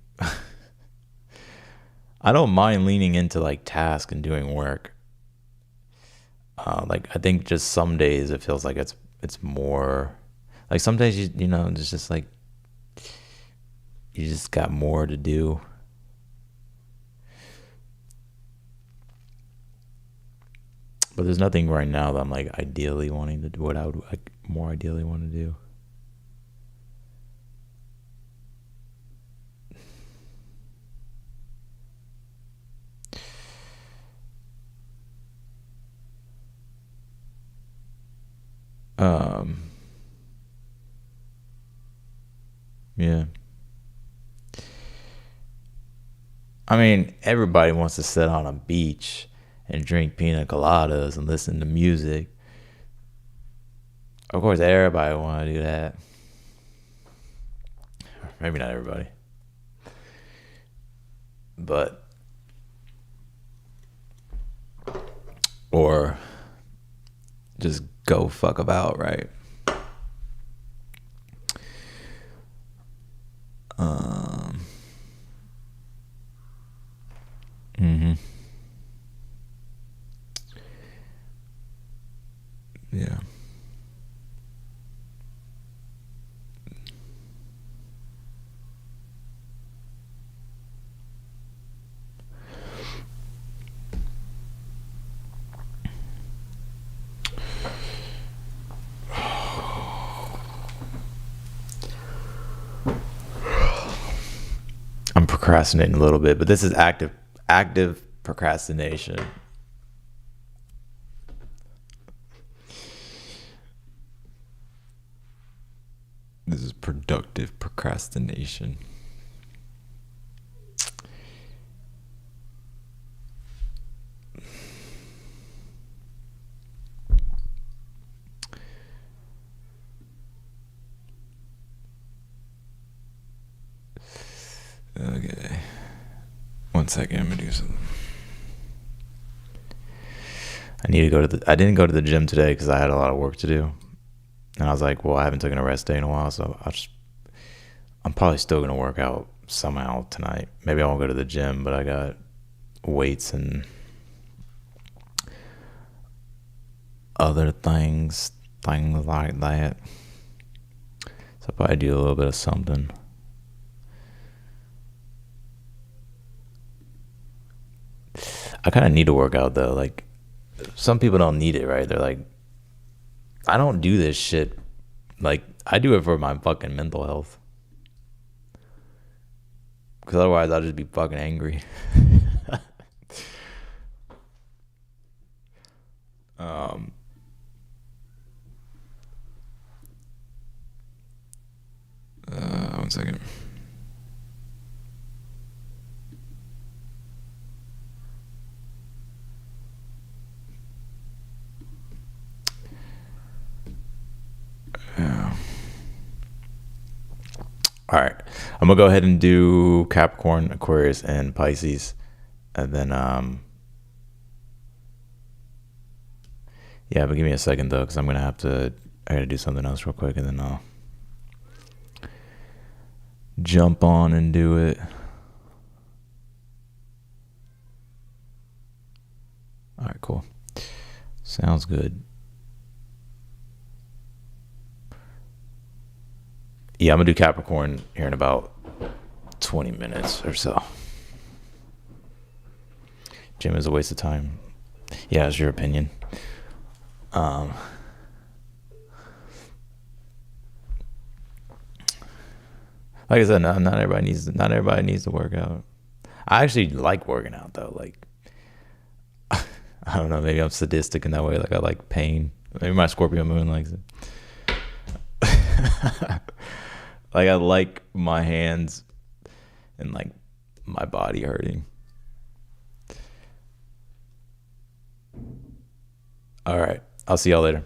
I don't mind leaning into like task and doing work. Like, I think just some days it feels like it's more like some days you know it's just like you just got more to do. But there's nothing right now that I'm like ideally wanting to do. What I would like more ideally want to do. Um, yeah. I mean, everybody wants to sit on a beach and drink pina coladas and listen to music. Of course, everybody want to do that. Maybe not everybody, but or just go fuck about, right? Um. Mhm. Yeah. I'm procrastinating a little bit, but this is active procrastination. This is productive procrastination. Okay. 1 second, I'm gonna do something. I didn't go to the gym today because I had a lot of work to do. And I was like, well, I haven't taken a rest day in a while, so I'm probably still gonna work out somehow tonight. Maybe I won't go to the gym, but I got weights and other things like that. So I'll probably do a little bit of something. I kind of need to work out though. Like, some people don't need it, right? They're like, I don't do this shit. Like, I do it for my fucking mental health. Because otherwise, I'll just be fucking angry. um, 1 second. Yeah. All right, I'm gonna go ahead and do Capricorn, Aquarius, and Pisces, and then yeah. But give me a second though, because I gotta do something else real quick, and then I'll jump on and do it. All right, cool. Sounds good. Yeah, I'm gonna do Capricorn here in about 20 minutes or so. Gym is a waste of time. Yeah, it's your opinion. Um, like I said, not everybody needs to work out. I actually like working out though. Like I don't know, maybe I'm sadistic in that way. Like I like pain. Maybe my Scorpio moon likes it. Like I like my hands and like my body hurting. All right. I'll see y'all later.